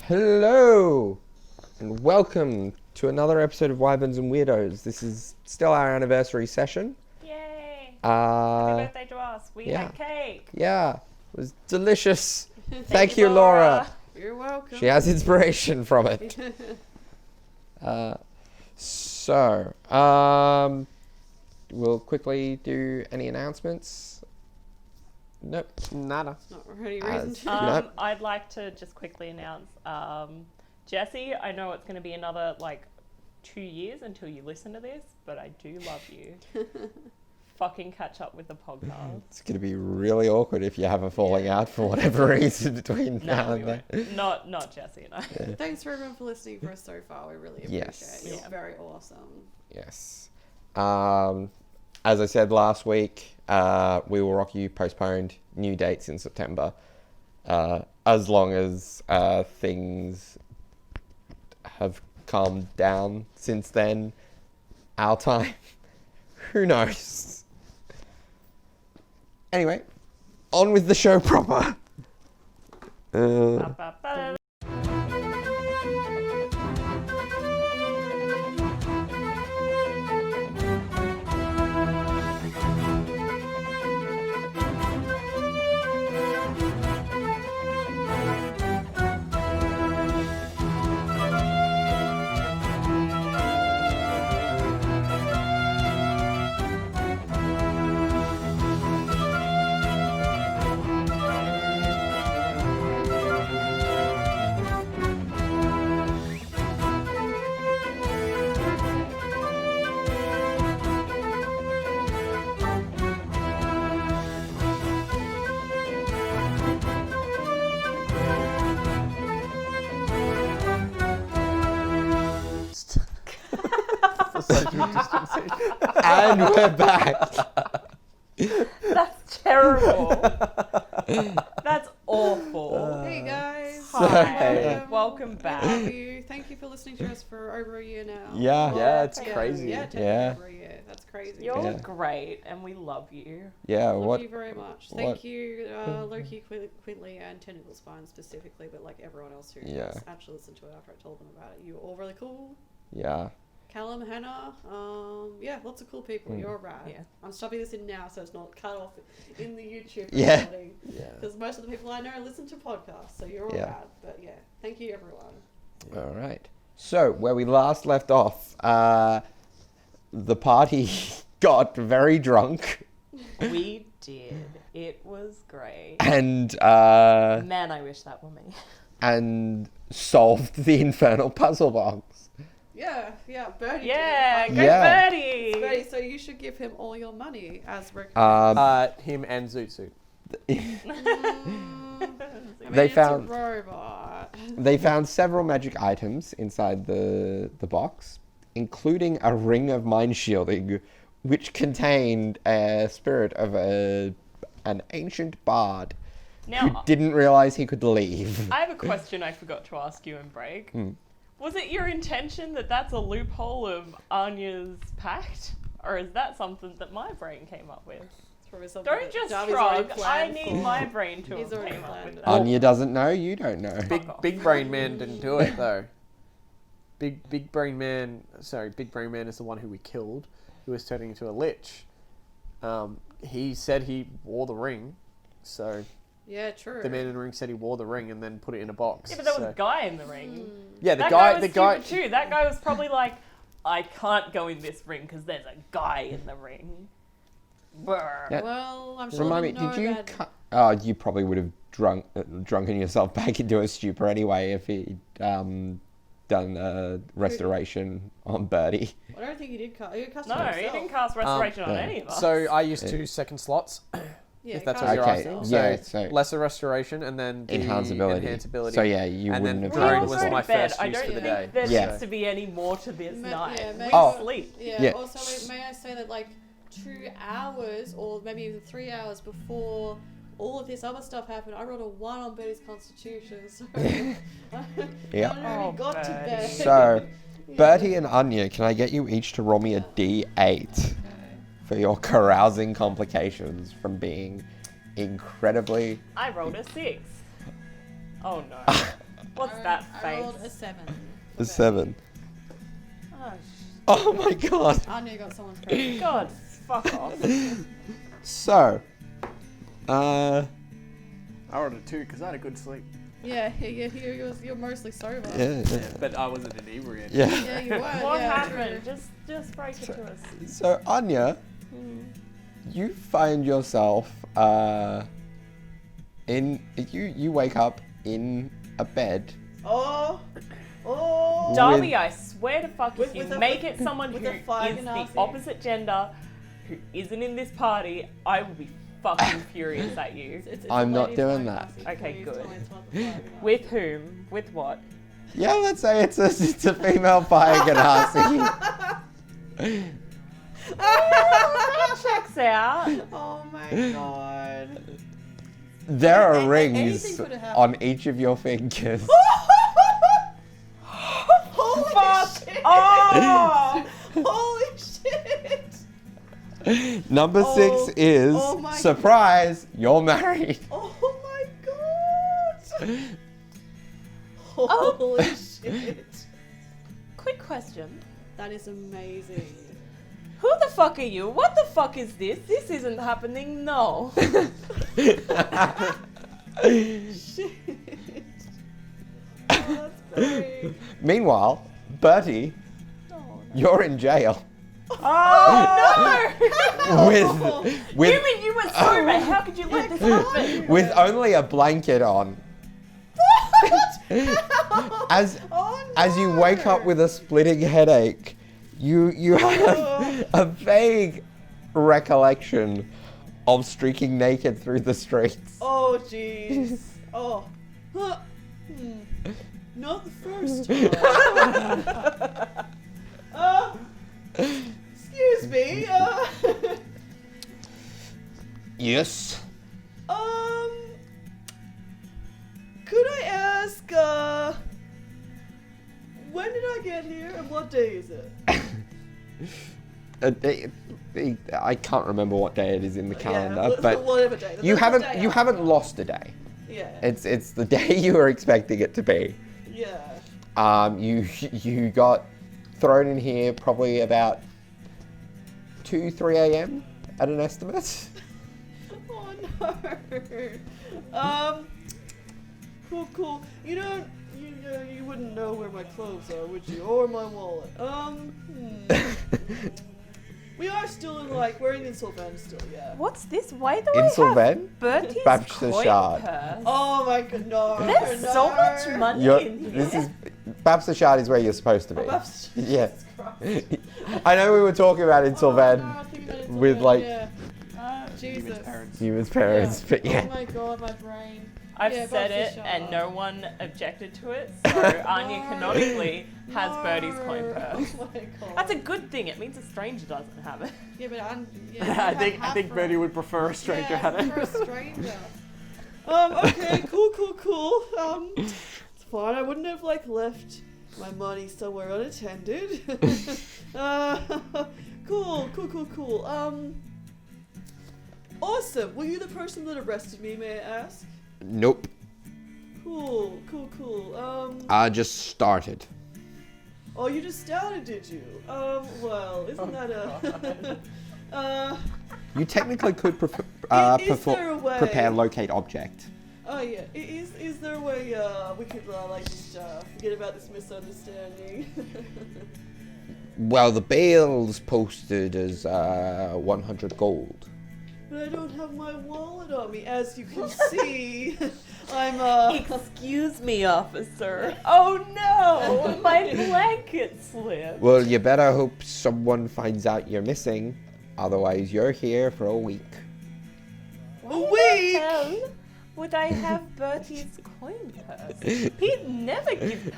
Hello, and welcome to another episode of Wyverns and Weirdos. This is still our anniversary session. Yay! Happy birthday to us. We had cake. Yeah, it was delicious. Thank you, Laura. You're welcome. She has inspiration from it. We'll quickly do any announcements. Nope, nada. Not really reason to. Nope. I'd like to just quickly announce, Jesse, I know it's going to be another 2 years until you listen to this, but I do love you. Fucking catch up with the podcast. It's going to be really awkward if you have a falling out for whatever reason between now and then. Not Jesse and I. Yeah. Thanks for everyone for listening for us so far. We really appreciate it. You're very awesome. Yes. As I said last week, We Will Rock You postponed new dates in September. As long as things have calmed down since then, our time, who knows? Anyway, on with the show proper. Ba-ba-ba. And we're back. That's terrible. That's awful. Hey guys. Hi. Welcome back. Thank you for listening to us for over a year now. Yeah, it's crazy. Yeah, over a year. That's crazy. You're Yeah. great, and we love you. Yeah, Love you very much. what- Thank you, Loki, Quintley, and Tentacle Spine specifically, but everyone else who has actually listened to it after I told them about it. You were all really cool. Yeah. Callum, Hannah, lots of cool people. You're rad. Yeah. I'm stuffing this in now so it's not cut off in the YouTube Yeah. recording. Yeah. Because most of the people I know listen to podcasts, so you're all Yeah. rad. But yeah, thank you everyone. All right. So, where we last left off, the party got very drunk We did. It was great. and Man, I wish that were me. and solved the infernal puzzle box. Yeah, Bertie. Yeah, did. go Yeah. Bertie. Bertie, so you should give him all your money as recommended. Him and Zootsuit. They It's found- a robot. They found several magic items inside the box, including a ring of mind shielding, which contained a spirit of an ancient bard who Now, didn't realize he could leave. I have a question I forgot to ask you in break. Was it your intention that that's a loophole of Anya's pact? Or is that something that my brain came up with? It's probably something Don't that just Darby's already shrug. I planned need for. my brain to He's have already came up planned with it. that. Anya doesn't know, you don't know. Big Brain Man didn't do it though. Big Brain Man is the one who we killed, who was turning into a lich. He said he wore the ring, so Yeah, true. the man in the ring said he wore the ring and then put it in a box. Yeah, but there was so- a guy in the ring. Yeah, the That guy. was The guy. stupid too. That guy was probably like, I can't go in this ring because there's a guy in the ring. Brr. Yeah. Well, I'm sure Remind me, they know did you that. Oh, you probably would have drunken yourself back into a stupor anyway if he'd done a restoration on Bertie. I don't think he did cast. He cast No, it he himself. didn't cast restoration on no. any of us. So I used 2 second slots. Yeah, if that's he what you're cast it asking. himself. So, Yeah, so- lesser restoration and then the enhanceability. So yeah, you And wouldn't then have we Drone tried all was go before. my to bed. first I use don't for the think day. there Yeah. needs to be any more to this night. Maybe, We Oh. sleep. Yeah. Yeah. Also, may I say that 2 hours or maybe even 3 hours before all of this other stuff happened, I rolled a 1 on Bertie's constitution. So Yeah. I already got to Bertie. bed. So, Bertie and Anya, can I get you each to roll me a D8 for your carousing complications from being incredibly... I rolled a 6. Oh no. What's that I rolled face. a 7. A 7. Oh, Oh my god. Anya got someone's credit. God, fuck off. So, I rolled a 2 because I had a good sleep. Yeah, you're mostly sober. yeah. But I wasn't inebriated. Yeah. Yeah, you were. What yeah, happened? true. Just break it to us. So, Anya, you find yourself you wake up in a bed. Oh. Darby, I swear to fuck, if With- you with a- make it someone who with a is fire the Nazi. opposite gender, who isn't in this party, I will be fucking furious at you. It's I'm a not lady doing fire that. Nazi. Okay, Please good. tell me it's not the fire Nazi. With whom? With what? Yeah, let's say it's a female fire ganassi. That checks out. Oh my god. There are Anything rings could have happened. on each of your fingers. Holy Fuck shit. off! Holy shit. Number Oh, 6 is oh my- surprise, you're married. Oh my god. Holy shit. Quick question. That is amazing. Who the fuck are you? What the fuck is this? This isn't happening, no. Shit. Oh, that's great. Meanwhile, Bertie, you're in jail Oh with no! You with mean you were sober? How could you let this happen? with only a blanket on. As Oh, as you wake up no. with a splitting headache, you have a vague recollection of streaking naked through the streets. Oh jeez. Oh. Huh. Not the first time. Excuse me. Yes. Could I ask, when did I get here and what day is it? I can't remember what day it is in the calendar, yeah, but whatever day. you The haven't day you after. haven't lost a day. Yeah. It's the day you were expecting it to be. Yeah. You got thrown in here probably about 2-3 a.m. at an estimate. Oh no. Cool. You wouldn't know where my clothes are, would you? Or my wallet. We are still in we're in Insolvent still, yeah. What's this? Why do I have Insolvent? Bertie's Bapsa coin Shad. purse? Oh my god, no. There's so much money in here. This is Bapsa Shad is where you're supposed to be. Bapsa- Yeah. Jesus Christ. I know we were talking about Insolvent Oh, no, I was thinking about with Insolvent, like yeah. Jesus. Human's parents, Yeah. but yeah. Oh my god, my brain. I've Yeah, said Bapsa it Shad. and no one objected to it, so Anya canonically has Bertie's coin purse. Oh my god. That's a good thing, it means a stranger doesn't have it. Yeah, but I think Bertie would prefer a stranger had it. For a stranger. Okay, cool. It's fine. I wouldn't have left my money somewhere unattended. Cool. Awesome. Were you the person that arrested me, may I ask? Nope. Cool. I just started. Oh, you just started, did you? Well, isn't that a... You technically could Is there a way- prepare locate object. Oh yeah, is there a way we could just forget about this misunderstanding? Well, the bail's posted as 100 gold. But I don't have my wallet on me, as you can see. I'm Excuse me, officer. Oh no, my blanket slipped. Well, you better hope someone finds out you're missing. Otherwise, you're here for a week. a week. Hell, would I have Bertie's coin purse? He'd never give.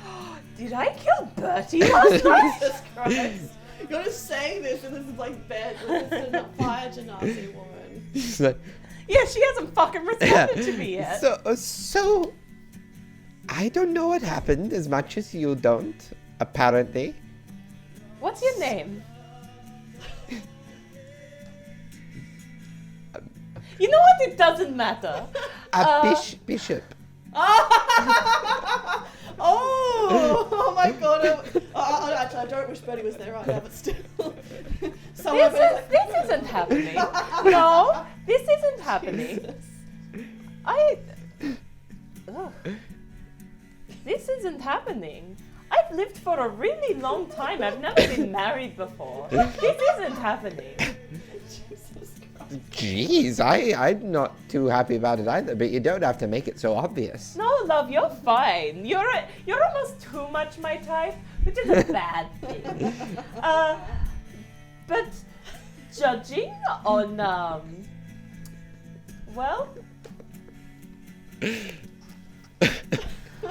Did I kill Bertie last night? Jesus Christ! You're just saying this, and this is bed with this fire genasi woman. Yeah, she hasn't fucking responded to me yet. So, I don't know what happened as much as you don't, apparently. What's your name? You know what? It doesn't matter. Bishop. Oh my god. Actually, I don't wish Bertie was there right now, but still. This isn't happening. No, this isn't happening. Ugh. This isn't happening. I've lived for a really long time. I've never been married before. This isn't happening. Jeez, I'm not too happy about it either, but you don't have to make it so obvious. No, love, you're fine. You're almost too much my type, which is a bad thing. But judging on well,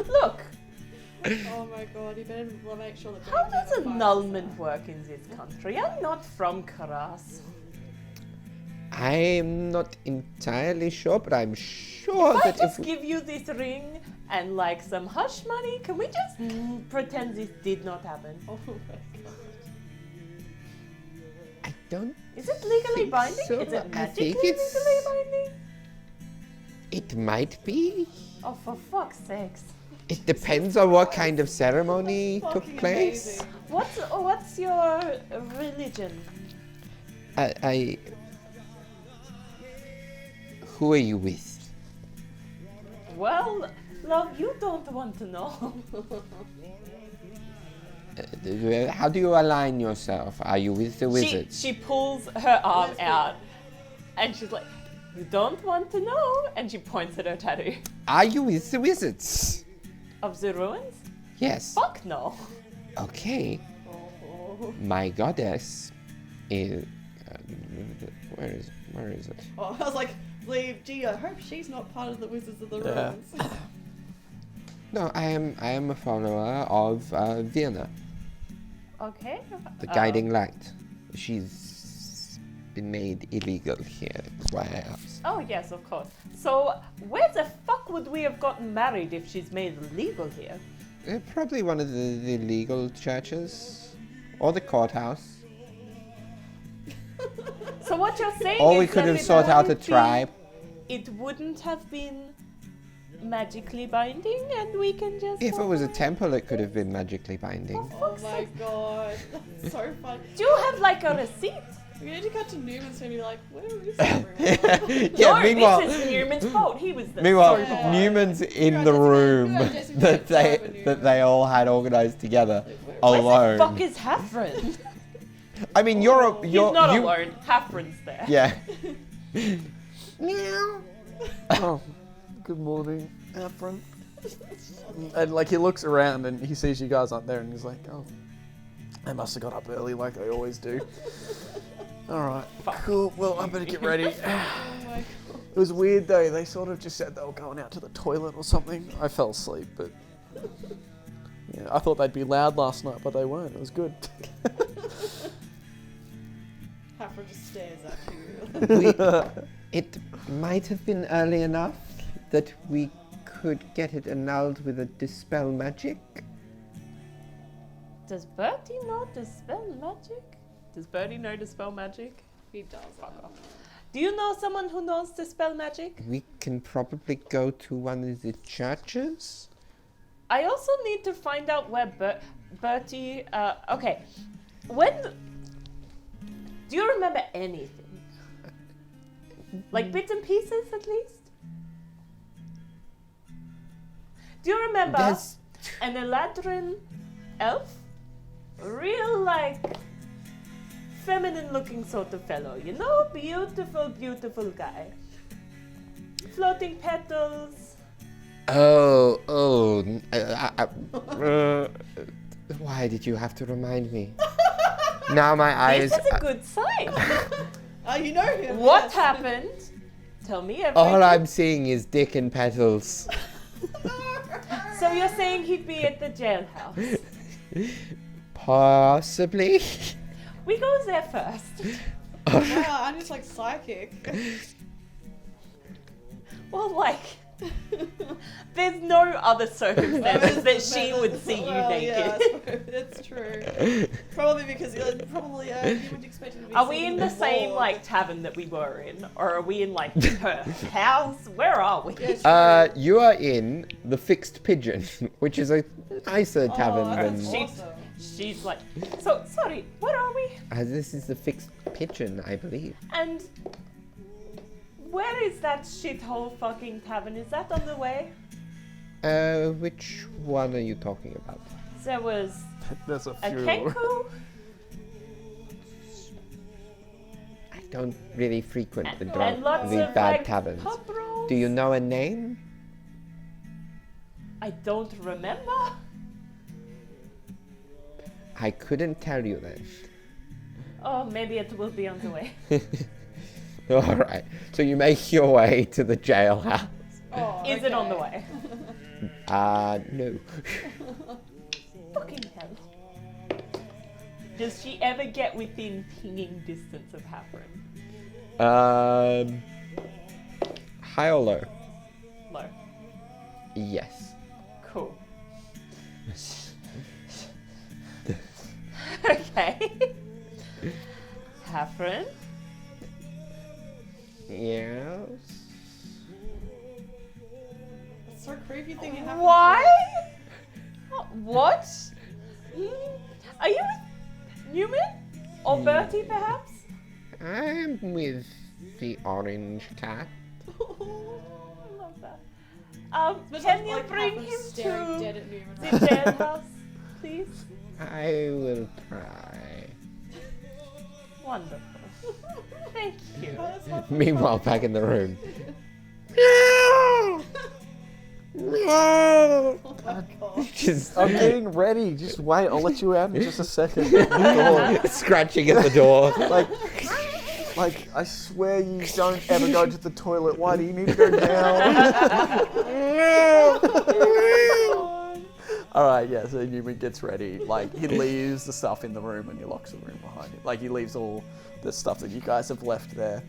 look. Oh my god, you better make sure that. How does annulment work in this country? I'm not from Karas. I'm not entirely sure, but I'm sure If I that just if give you this ring and like some hush money, can we just pretend this did not happen? Oh my god. I don't. Is it legally think binding? so. Is it I magically think it's- legally binding? It might be. Oh, for fuck's sakes. It depends on what kind of ceremony took Fucking place. amazing. What's your religion? I. Who are you with? Well, love, you don't want to know. How do you align yourself? Are you with the wizards? She pulls her arm Lesbian. out and she's like, you don't want to know? And she points at her tattoo. Are you with the wizards? Of the ruins? Yes. Fuck no. Okay. My goddess is. Where is it? Oh, I was like, gee, I hope she's not part of the Wizards of the Yeah. Ruins. No, I am a follower of Vienna, Okay. the guiding light. She's been made illegal here. That's why I asked. Oh, yes, of course. So, where the fuck would we have gotten married if she's made legal here? Probably one of the legal churches, or the courthouse. So what you're saying Or is we could that have it sought out a wouldn't be- tribe. It wouldn't have been magically binding, and we can just. If it was a walk temple, it could have been magically binding. Oh my god, that's so funny. away. Do you have like a receipt? We need to cut to Newman's and be like, where is everyone? Yeah, no, meanwhile, this is Newman's fault. He was the meanwhile, sole Yeah. Newman's in Right, the Jessica, room right, Jessica, that right, Newman. they all had organized together Where alone. the fuck is Hafren? I mean, He's not alone. Hafren's there. Yeah. Oh, good morning, Afron. And like he looks around and he sees you guys aren't there and he's like, oh, I must have got up early like they always do. All right, cool. Well, I better get ready. Oh my god. It was weird though. They sort of just said they were going out to the toilet or something. I fell asleep, but yeah, I thought they'd be loud last night, but they weren't. It was good. Hafra just stares at you. It might have been early enough that we could get it annulled with a dispel magic. Does Bertie know dispel magic? Does Bertie know dispel magic? He does. Fuck off. Do you know someone who knows dispel magic? We can probably go to one of the churches. I also need to find out where Bertie. Okay, when. Do you remember anything? Like bits and pieces, at least. Do you remember There's- an Eladrin elf? Real like feminine-looking sort of fellow, you know, beautiful, beautiful guy. Floating petals. Why did you have to remind me? Now my eyes. This is a good sign. Oh, you know him. What yes. happened? Tell me everything. All I'm seeing is dick and petals. So you're saying he'd be at the jailhouse? Possibly. We go there first. Wow, I'm just like psychic. Well, like, There's no other circumstances that she would see you naked. Yeah, that's true. Probably because you would expect it to be. Are we seen in the same more. like tavern that we were in, or are we in like her house? Where are we? Yeah, true. You are in the Fixed Pigeon, which is a nicer tavern than. that's awesome. She's like, so sorry, what are we? This is the Fixed Pigeon, I believe. And where is that shithole fucking tavern? Is that on the way? Which one are you talking about? There was There's a a few. kenku I don't really frequent the and lots the of bad like taverns. pub rolls. Do you know a name? I don't remember. I couldn't tell you then. Oh, maybe it will be on the way. All right. So you make your way to the jailhouse. Oh, Is it on the okay. way? No. Fucking hell. Does she ever get within pinging distance of Hafren? High or low? Low. Yes. Cool. Okay. Hafren? Yes. It's so creepy thing it happened. Why? What? Are you with Neumann? Or Bertie, perhaps? I'm with the orange cat. I love that. But Can like, you like bring half of him staring to dead at Neumann the right now. jailhouse, please? I will try. Wonderful. Thank you. That's not Meanwhile, back in the room. Oh my god. Just I'm getting ready. Just wait. I'll let you out in just a second. Door. scratching at the door. Like, I swear you don't ever go to the toilet. Why do you need to go now? Alright, yeah, so Newman gets ready. Like, he leaves the stuff in the room and he locks the room behind him. Like, he leaves all the stuff that you guys have left there.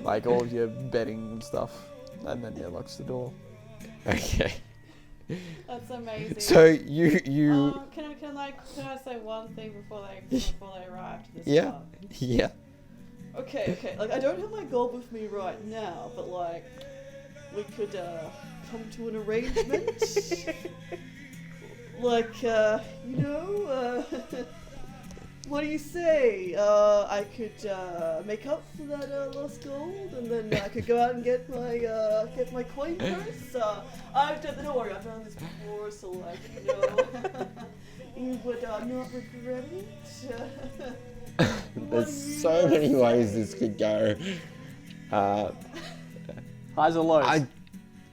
Like, all of your bedding and stuff. And then, yeah, locks the door. Okay. That's amazing. So you Can I say one thing before they arrive to this yeah pub? yeah. Okay. Like I don't have my gold with me right now, but like we could come to an arrangement. Like what do you say? I could make up for that lost gold, and then I could go out and get my coin purse. Don't worry, I've done this before, so like you would not regret it. There's so many ways this could go. Highs or lows? I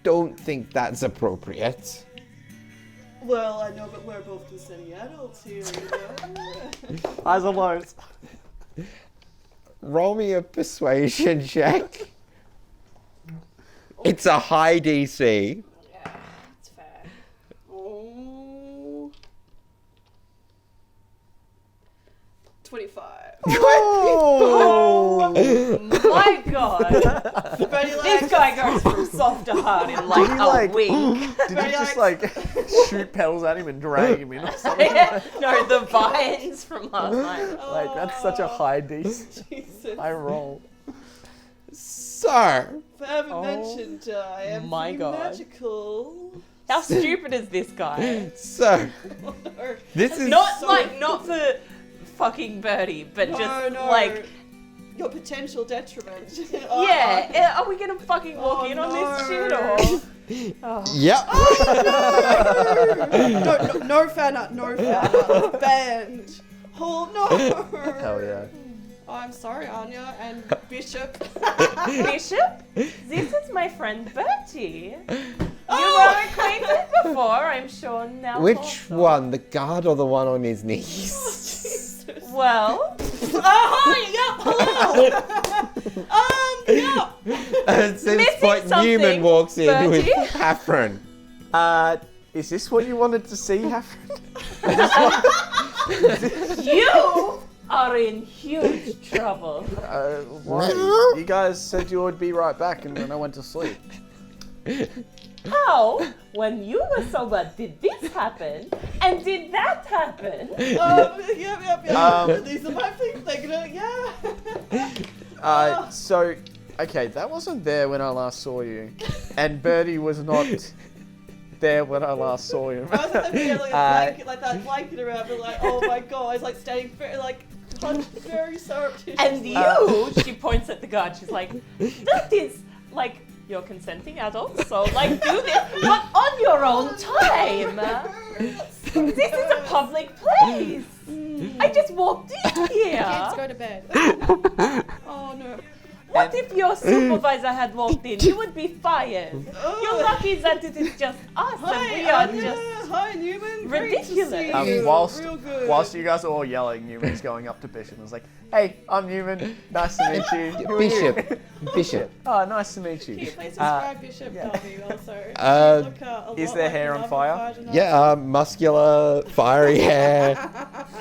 don't think that's appropriate. Well, I know, but we're both consenting adults here, you know. Highs or lows? Roll me a persuasion check. It's a high DC. Yeah, it's fair. Oh. 25. Oh my god! Bertie This guy goes from soft to hard in like Did you, a like- week. Did you just, like, shoot petals at him and drag him in or something? No, the vines from last night. Like, that's such a high DC. Jesus. I roll. So, If I haven't mentioned, I am My pretty God. magical. How stupid is this guy? so Or- this is Not for fucking Bertie, but no, just no, like, your potential detriment. yeah. Are we gonna fucking walk in on this shit or? Oh. Yep. No fan art, no fan art. Banned. Oh no. Hell yeah. Oh, I'm sorry, Anya and Bishop. Bishop, this is my friend Bertie. You were acquainted before, I'm sure now. Which also. one, the guard or the one on his knees? Well, Hi, yeah, hello. Yeah. At this Missing point, something, Newman walks in with Bertie? Hafren. Is this what you wanted to see, Hafren? you are in huge trouble. Why? You guys said you would be right back and then I went to sleep. How, when you were sober, did this happen? And did that happen? Yep. These are my things. So, okay, that wasn't there when I last saw you. And Bertie was not there when I last saw him. I was like, blanket, like that blanket around, but like, oh my god, it's like standing very surreptitiously. And you, she points at the guard, she's like, that is, like, you're consenting adults, so, like, do this, but on your own time. This is a public place. I just walked in Kids, here. go to bed. Oh no. What if your supervisor had walked in? You would be fired. You're lucky that it is just us and we are just... Hi, Neumann. ridiculous. Great to see you. Real good. Whilst you guys are all yelling, Newman's going up to Bishop and was like, "Hey, I'm Newman. Nice to meet you." Who are you?" Bishop. Oh, nice to meet Can you you. please describe Bishop Darby also? Is their hair on fire? Yeah, muscular, fiery hair.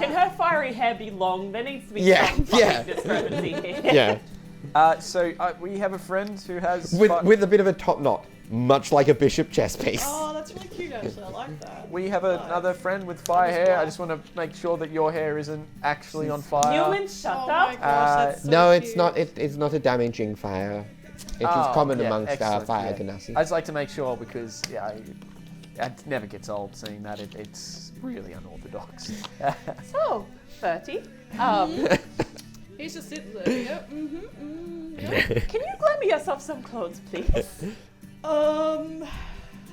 Can her fiery hair be long? There needs to be Yeah, some fucking yeah. discrepancy here. Yeah, So we have a friend who has with a bit of a top knot, much like a bishop chess piece. Oh, that's really cute actually. I like that. we have another friend with fire hair. I just want to make sure that your hair isn't actually on fire. Newman, shut Oh my up. gosh, that's so No, cute. it's not. It's not a damaging fire. It is Oh, common yeah, amongst excellent, fire yeah. genasi. I just like to make sure because it never gets old seeing that. It's really unorthodox. So, Bertie, He's just sitting there. Yep. can you grab me yourself some clothes, please?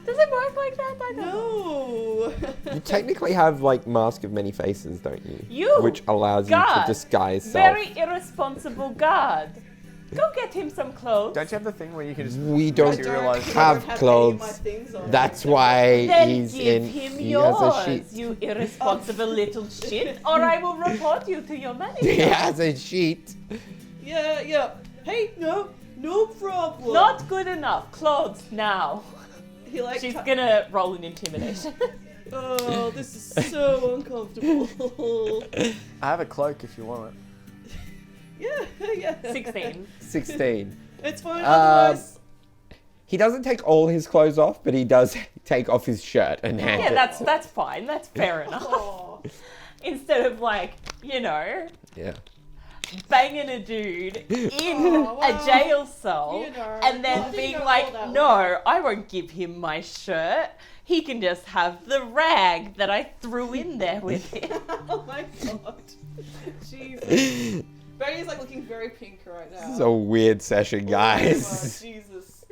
Does it work like that? I don't know. No. You technically have like Mask of Many Faces, don't you? You Which allows you guard. to disguise self. Very irresponsible guard. Go get him some clothes. Don't you have the thing where you can just We don't materialize? have any of my clothes. things on. That's why Then he's give in. him He yours, has a sheet. you irresponsible little shit, or I will report you to your He manager. has a sheet. Yeah. Hey, no problem. Not good enough. Clothes now. He like. She's gonna roll an intimidation. Oh, this is so uncomfortable. I have a cloak if you want it. yeah. 16. 16. It's fine. Otherwise, He doesn't take all his clothes off, but he does take off his shirt and hand Yeah, it. that's fine. That's fair enough. oh, Instead of Yeah. banging a dude in Oh, well, a jail cell you know, and then I being didn't like, go that no, I won't give him my shirt. He can just have the rag that I threw in there with him. oh my god. Jesus. Bertie's like looking very pink right now. This is a weird session, Oh guys. my Jesus.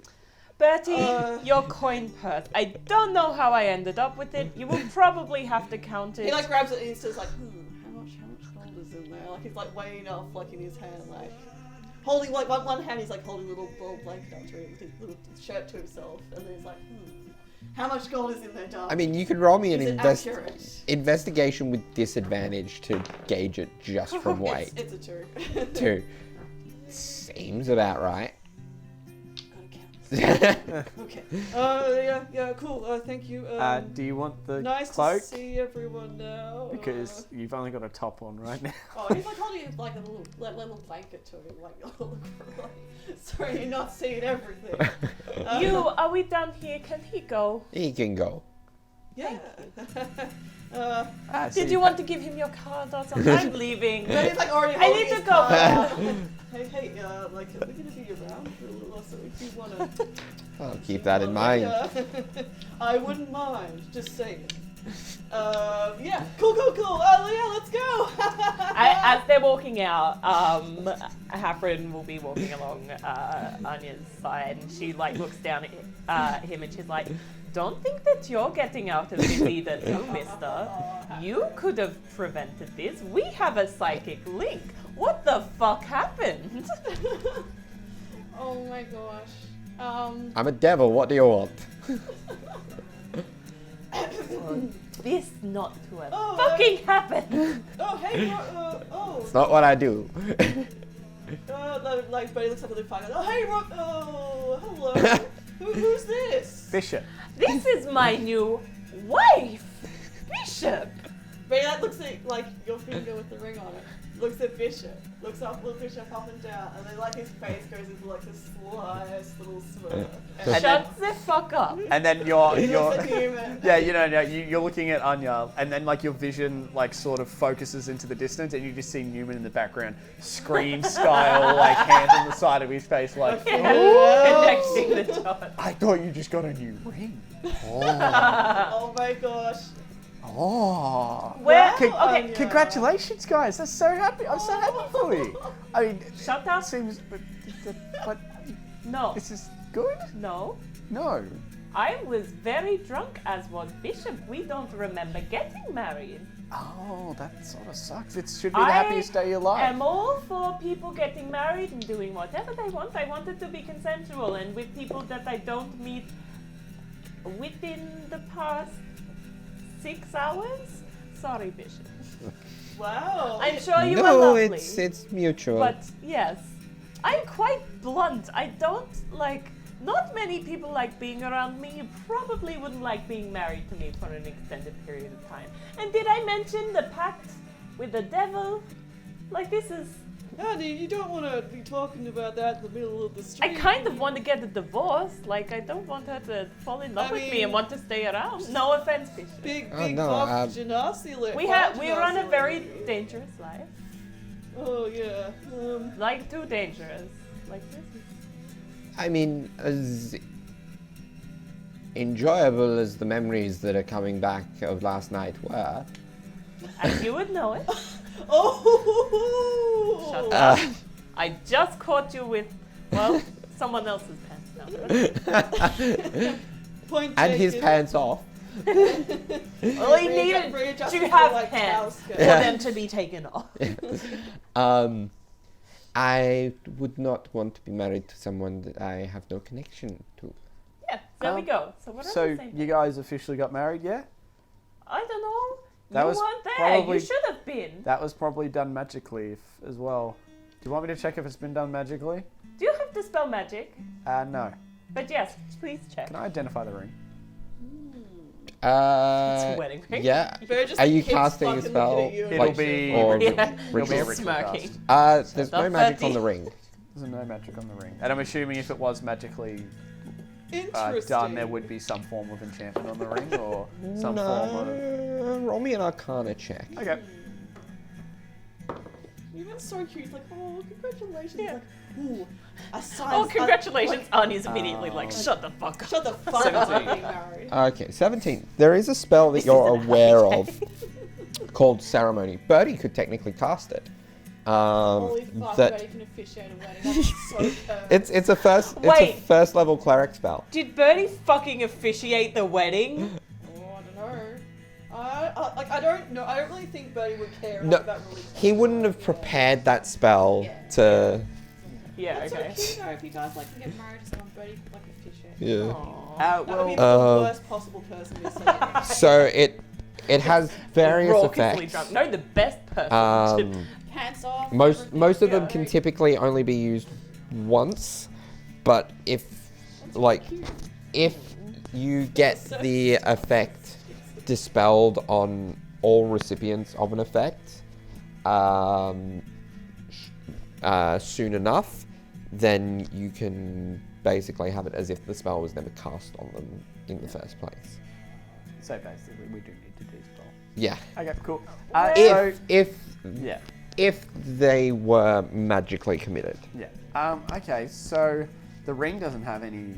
Bertie, your coin purse. I don't know how I ended up with it. You will probably have to count it. He like grabs it and he's just like, how much gold is in there? Like he's like weighing off like in his hand, like holding like one hand he's like holding a little blanket up to him, his little shirt to himself, and then he's like, how much gold is in there, darling? I mean, you could roll me an Is it accurate? investigation with disadvantage to gauge it just from weight. It's a 2. 2. Seems about right. Gotta count. Okay. Yeah, cool. Thank you. Do you want the Nice cloak? to see everyone now. Because you've only got a top on right now. Oh, he's like holding like a little blanket to him, like, sorry, you're not seeing everything. Are we done here? Can he go? He can go. Yeah. Did you want to give him your card or something? I'm leaving. Then he's like already I holding need to his go. card. Hey, like, are we gonna be around for a little while? So if you wanna, I'll keep that in mind. I wouldn't mind. Just saying. Yeah, cool. Yeah, let's go. As they're walking out, Hafren will be walking along Anya's side, and she like looks down at him, and she's like, "Don't think that you're getting out of this either, too, Mister. You could have prevented this. We have a psychic link. What the fuck happened?" Oh my gosh. I'm a devil. What do you want? This not to have Oh, fucking happened. Oh, hey, It's not what I do. like, Buddy looks up at the fire. Oh, hey, Rock. Oh, hello. Who's this? Bishop. This is my new wife, Bishop. Buddy looks at like your finger with the ring on it. looks at Bishop, looks Bishop up and down, and then like his face goes into like the slyest little smirk. And Shut the fuck up. And then He looks at you're Neumann. yeah, you're looking at Anya, and then like your vision like sort of focuses into the distance, and you just see Neumann in the background, scream style, like hand on the side of his face, like. Connecting the dots. I thought you just got a new ring. Oh. Oh my gosh. Oh. Where? Wow. Okay. Yeah. Congratulations, guys. That's so happy. I'm so happy for you. I mean, Shut up. it seems, but No. this is good. No. No. I was very drunk as was Bishop. We don't remember getting married. Oh, that sort of sucks. It should be the happiest day of your life. I'm all for people getting married and doing whatever they want. I want it to be consensual and with people that I don't meet within the past 6 hours. Sorry, Bishop. Wow. I'm sure you are No, lovely. it's mutual. But yes, I'm quite blunt. I don't like. Not many people like being around me. You probably wouldn't like being married to me for an extended period of time. And did I mention the pact with the devil? Like this is. Honey, you don't want to be talking about that in the middle of the street. I kind of want to get a divorce. Like I don't want her to fall in love I with me mean- and want to stay around. No offense, Bishop. Big Oh, no, Bob Genasi lit. We run a very dangerous life. Oh yeah. Like too dangerous. Like this. I mean, as enjoyable as the memories that are coming back of last night were, And you would know it. Oh. Shut up. I just caught you with, well, someone else's pants now. Point and his taken. pants off. Well, he needed Readjusted to for, have like, pants cow skirt. for them to be taken off. I would not want to be married to someone that I have no connection to. Yeah, there we go. So what So you guys officially got married, yeah? I don't know. That You was weren't there. probably- You should have been. That was probably done magically as well. Do you want me to check if it's been done magically? Do you have to spell magic? No. But yes, please check. Can I identify the ring? It's a wedding ring. Yeah. Barry just Are you keeps casting a fucking spell? looking at you and It'll Like, be or Yeah. It'll be a ritual? ritual Smirking. cast. There's So no magic 30. on the ring. There's no magic on the ring. And I'm assuming if it was magically Interesting. done, there would be some form of enchantment on the ring or some form of... No, roll me an Arcana check. Okay. Even so cute. It's like, oh, congratulations. Yeah. Like, ooh, a sign. Oh, congratulations. Like, Anya's immediately like, shut the fuck up. shut the fuck up. 17. Being married. Okay, 17. There is a spell that you're aware of called Ceremony. Bertie could technically cast it. Holy fuck, that Bertie can officiate a wedding. That's so perfect. it's a Wait. first level cleric spell. Did Bertie fucking officiate the wedding? Oh, I don't know. I don't know. I don't really think Bertie would care No, about that really. he wouldn't have prepared that spell Yeah. to. Yeah, That's okay. so cute though, if you guys like can get married to someone, Bertie could like officiate. Yeah. Aw. That would be the worst possible person to say. So it has various Raucously effects. drunk. No, the best person. Pants off. Most everything. of them can typically only be used once, but if you get the effect dispelled on all recipients of an effect soon enough, then you can basically have it as if the spell was never cast on them in the first place. So basically, we do need to dispel. Yeah. Okay, cool. If they were magically committed. Yeah. Okay, so the ring doesn't have any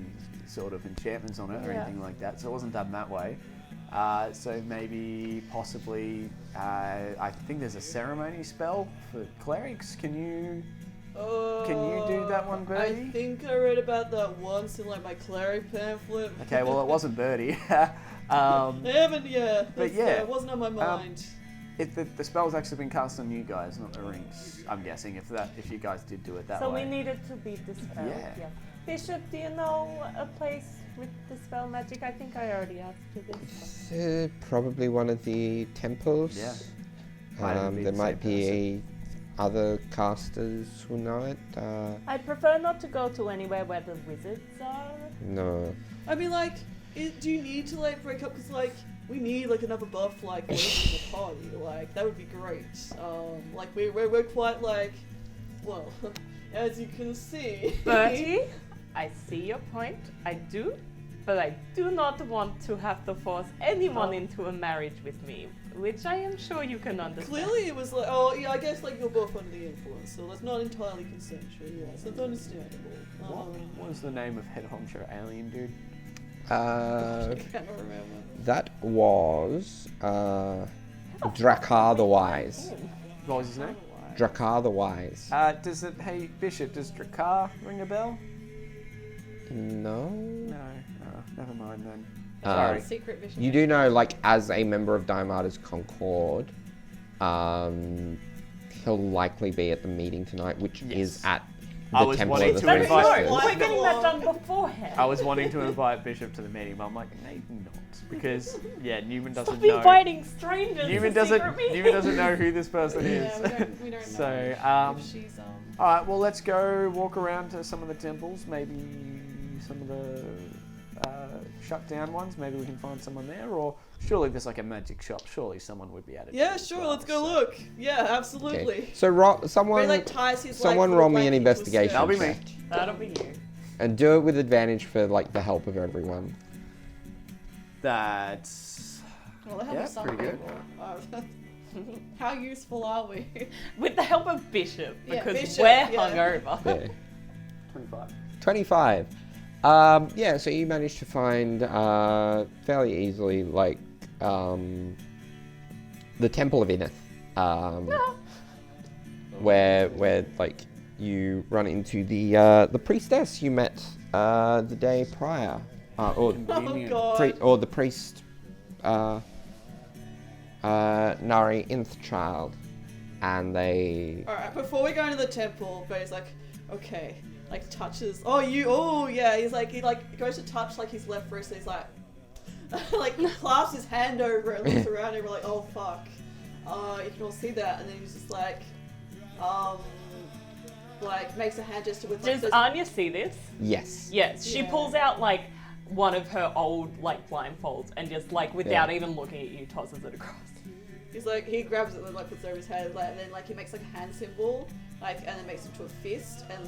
sort of enchantments on it or Yeah. anything like that, so it wasn't done that way. So maybe, possibly, I think there's a ceremony spell for clerics. Can you do that one, I Bertie? think I read about that once in like my cleric pamphlet. Okay, well, it wasn't Bertie. I haven't yet. But yeah, it wasn't on my mind. The spell's actually been cast on you guys, not the rings. I'm guessing if you guys did do it that So way. we needed to be dispelled. Yeah. Bishop, do you know a place with dispel magic? I think I already asked you this. It's probably one of the temples. Yeah. Might even be There the might same be other casters who know it. I'd prefer not to go to anywhere where the wizards are. No. I mean, like, do you need to like break up? Because like we need like another buff like in the party. Like that would be great. Like we're quite like, well, as you can see. Bertie, I see your point. I do. But I do not want to have to force anyone into a marriage with me, which I am sure you can understand. Clearly it was like, oh yeah, I guess like you're both under the influence, so that's not entirely consensual. Yeah, so it's understandable. What was the name of head honcho alien dude? I can't remember. That was Drakkar the Wise. What was his name? Drakkar the Wise. Hey Bishop, does Drakkar ring a bell? No. No. Never mind then. Sorry. Secret vision. You do know, like, as a member of Diamata's Concord, he'll likely be at the meeting tonight, which is at I the was Temple wanting of the to Three invite- Sisters. We're getting that done beforehand. I was wanting to invite Bishop to the meeting, but I'm like, maybe not, because Newman doesn't Stop know. inviting strangers Newman to secret Newman doesn't know who this person is. Yeah, we don't So, know if she's All right, well, let's go walk around to some of the temples, maybe some of the shut down ones. Maybe we can find someone there, or surely there's like a magic shop. Surely someone would be at it. Yeah, sure. Let's go look. Yeah, absolutely. Okay. So someone Ray, like, ties his, someone like, roll little me an blanket into a investigation skirt. That'll be me. check. That'll be you. And do it with advantage for like the help of everyone. That's well, the help Yeah, of some pretty good. people. How useful are we? With the help of Bishop, Yeah, because Bishop, we're yeah. hungover. Yeah. 25. 25. Yeah, so you managed to find fairly easily like the Temple of Ineth, where like you run into the priestess you met the day prior, or Oh god. or the priest Nari Inthchild, and they. Alright, before we go into the temple, Ray's like, okay, like touches. Oh yeah. He goes to touch like his left wrist. And he's like, like he clasps his hand over and looks around and we're like, oh fuck. You can all see that, and then he's just like makes a hand gesture with like. Does Anya see this? Yes. Yes. She Yeah. pulls out like one of her old like blindfolds and just like without even looking at you tosses it across. He's like, he grabs it and like puts it over his head, like, and then like he makes like a hand symbol, like, and then makes it into a fist, and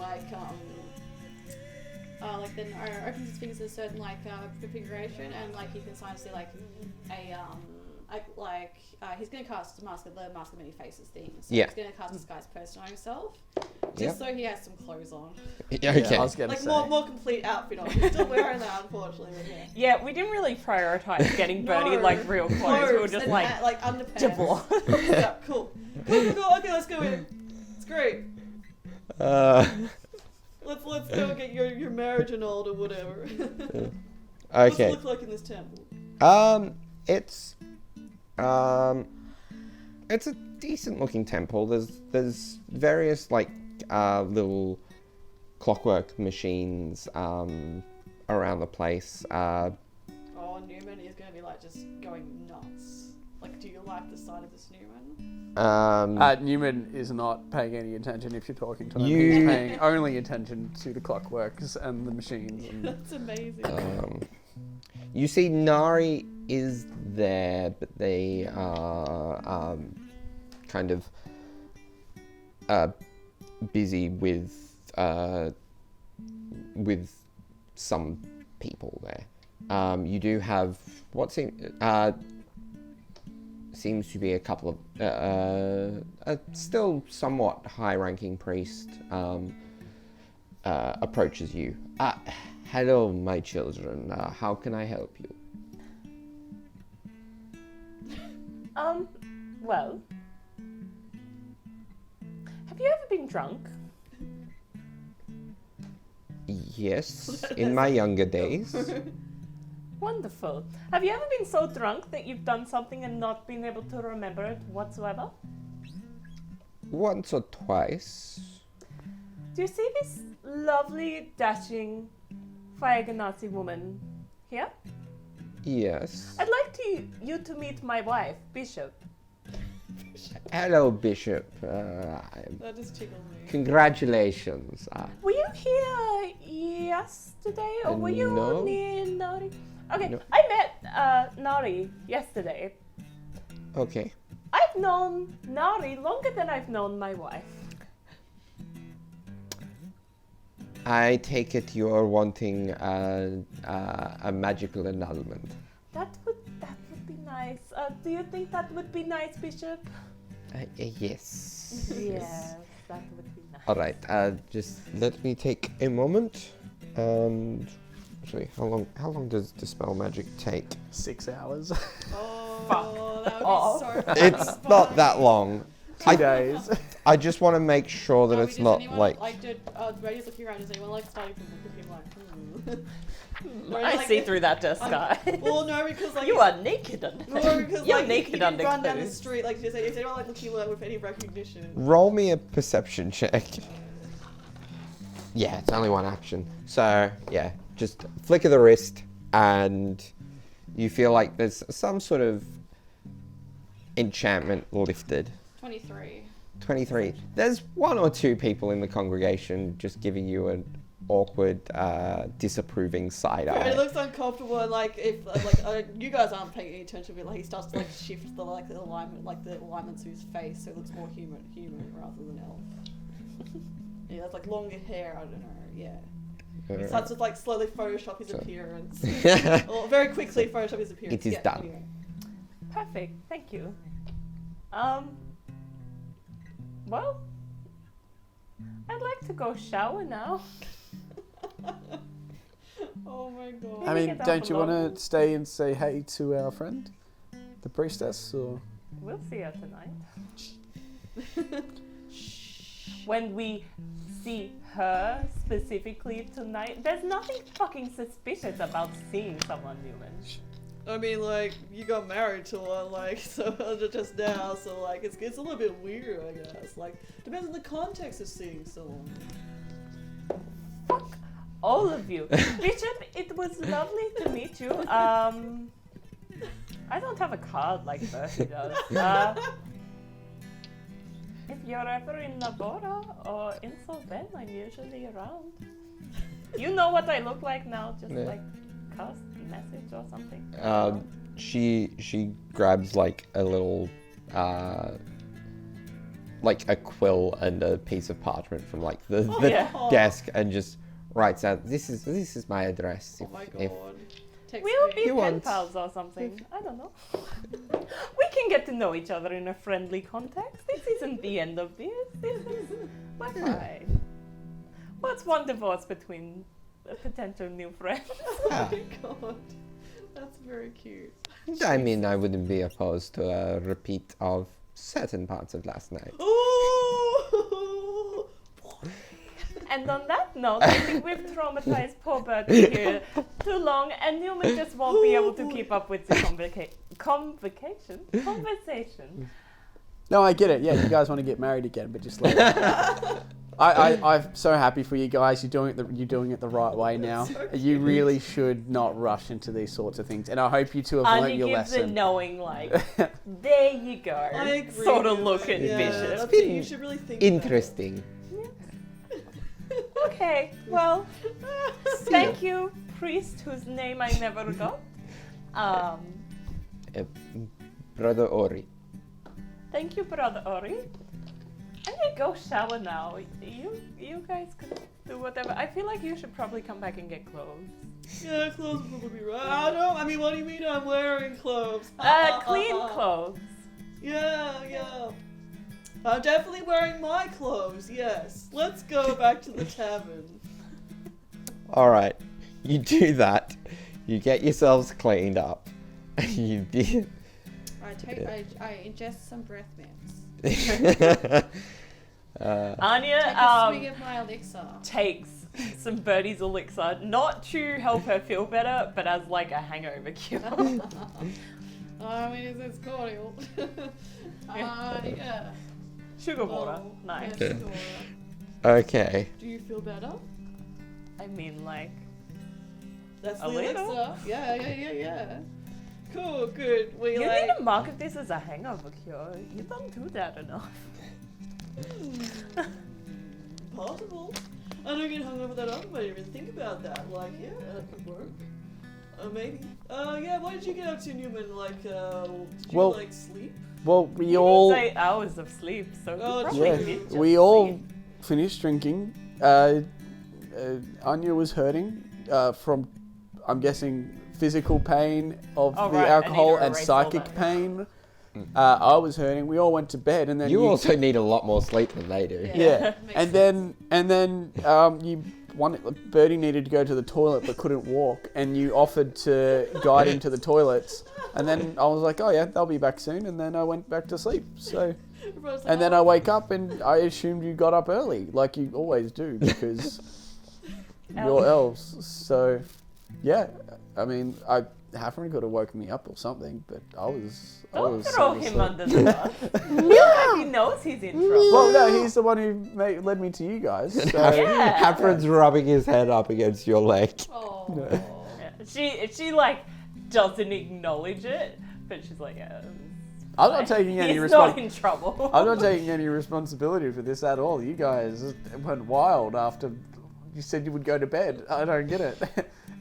Then opens his fingers in a certain configuration, and like you can kind of see like he's gonna cast the mask of many faces thing. So Yeah. he's gonna cast disguise person on himself, just Yep. so he has some clothes on, Yeah, okay. I was gonna like say. more complete outfit on. He's still wearing that, unfortunately. But yeah. Yeah, we didn't really prioritize getting Bertie No. like real clothes. We were just and like like underpants. jabble. Yeah, cool. Okay, let's go in. It's great. Let's go get your marriage annulled or whatever. What's Okay. it look like in this temple? It's a decent looking temple. There's various like little clockwork machines around the place. Oh, Neumann is gonna be like just going nuts. Like, do you like the sight of this Neumann? Newman is not paying any attention if you're talking to him. You- He's paying only attention to the clockworks and the machines. And That's amazing. You see Nari is there, but they are kind of busy with some people there. You do have what seems to be a couple of a still somewhat high-ranking priest approaches you. Hello, my children. How can I help you? Well, have you ever been drunk? Yes, in my younger days. Wonderful. Have you ever been so drunk that you've done something and not been able to remember it whatsoever? Once or twice. Do you see this lovely, dashing, fire Ganassi woman here? Yes. I'd like you to meet my wife, Bishop. Hello, Bishop. That just tickled me. Congratulations. Were you here yesterday, or were you No. only in Okay, No. I met Nari yesterday. Okay. I've known Nari longer than I've known my wife. I take it you're wanting a magical annulment. That would be nice. Do you think that would be nice, Bishop? Yes. Yes, that would be nice. All right. Just let me take a moment. And actually, how long does dispel magic take? 6 hours. Oh, that would be Oh. so fucking It's not that long. 2 days. I just want to make sure that it's not like. did Brady's looking around, is anyone like starting to look at him like, I see through that disguise. Well, no, because like You are naked under. No, because You're like naked you can under run down the clothes. street like just is anyone like looking like with any recognition? Roll me a perception check. Yeah, it's only one action. So, yeah, just flick of the wrist and you feel like there's some sort of enchantment lifted. 23. 23. There's one or two people in the congregation just giving you an awkward, disapproving side It eye. looks uncomfortable, and like if you guys aren't paying any attention, but like he starts to like shift the alignment to his face, so it looks more human rather than elf. Yeah, that's like longer hair. I don't know. Yeah. He starts to like slowly Photoshop his So- appearance, or very quickly Photoshop his appearance. It is done. Anyway. Perfect. Thank you. Well, I'd like to go shower now. Oh my god. I Maybe mean, get down don't you below. want to stay and say hey to our friend, the priestess, or? We'll see her tonight. When we see her specifically tonight, there's nothing fucking suspicious about seeing someone, Neumann. I mean, like, you got married to one, like, so just now, so, like, it's a little bit weird, I guess. Like, depends on the context of seeing someone. Fuck all of you. Bishop, it was lovely to meet you. I don't have a card like Bertie does. If you're ever in Labora or in Solven, I'm usually around. You know what I look like now, just Yeah. like cast message or something. She grabs like a little like a quill and a piece of parchment from like the yeah. desk and just writes out this is my address. Oh my god. if Text We'll me. be You pen want- pals or something. I don't know. We can get to know each other in a friendly context. This isn't the end of this. This is my fine. What's one divorce between a potential new friend? Oh my god. That's very cute. I mean, I wouldn't be opposed to a repeat of certain parts of last night. Ooh! And on that note, I think we've traumatized poor Bertie here too long, and Neumann just won't be able to keep up with the conversation. No, I get it. Yeah, you guys want to get married again, but just like I'm so happy for you guys. You're doing it the right way now. so You really should not rush into these sorts of things, and I hope you two have learnt Anya your gives a lesson. knowing, like, there you go. I agree. Sort of look at Yeah, Bishop. that's it, you should really think Interesting. Okay, well, thank you, priest, whose name I never got. Brother Ori. Thank you, brother Ori. I'm gonna go shower now. You guys can do whatever. I feel like you should probably come back and get clothes. Yeah, clothes will probably be right. I don't know. I mean, what do you mean I'm wearing clothes? Clean clothes. Yeah. I'm definitely wearing my clothes, yes. Let's go back to the tavern. All right, you do that. You get yourselves cleaned up. You did. I ingest some breath mints. Anya Take a swig of my elixir. takes some Bertie's elixir, not to help her feel better, but as like a hangover cure. I mean, it's cordial. Yeah. Sugar water, Oh, nice. yeah, sugar water. Okay. Do you feel better? I mean, like, That's A the little. elixir. Yeah. Cool, good. We you like. need to market this as a hangover cure. You don't do that enough. Possible. I don't get hung over that other way. I didn't even think about that. Like, yeah, that could work. Maybe. Yeah, what did you get up to, Neumann? Like, did you, Well- like, sleep? Well, we You all... need 8 hours of sleep, so Oh, you probably Yeah, did just we all sleep. finished drinking. Anya was hurting from, I'm guessing, physical pain of Oh, the right, I need alcohol to and erase all psychic that. pain. I was hurting. We all went to bed, and then You also need a lot more sleep than they do. yeah, Makes and then Bertie needed to go to the toilet but couldn't walk, and you offered to guide him to the toilets, and then I was like, oh yeah, they'll be back soon, and then I went back to sleep. So, Everyone's like, and then I wake up and I assumed you got up early, like you always do, because you're elves. So, yeah, I mean, Hafren could have woken me up or something, but I was Don't throw sound him asleep. under the bus. He knows he's in trouble. Well, no, he's the one who led me to you guys. So. Yeah. Hafren's rubbing his head up against your leg. Oh. Yeah. She like doesn't acknowledge it, but she's like, yeah. I'm not taking any He's not responsibility. in trouble. I'm not taking any responsibility for this at all. You guys went wild after you said you would go to bed. I don't get it.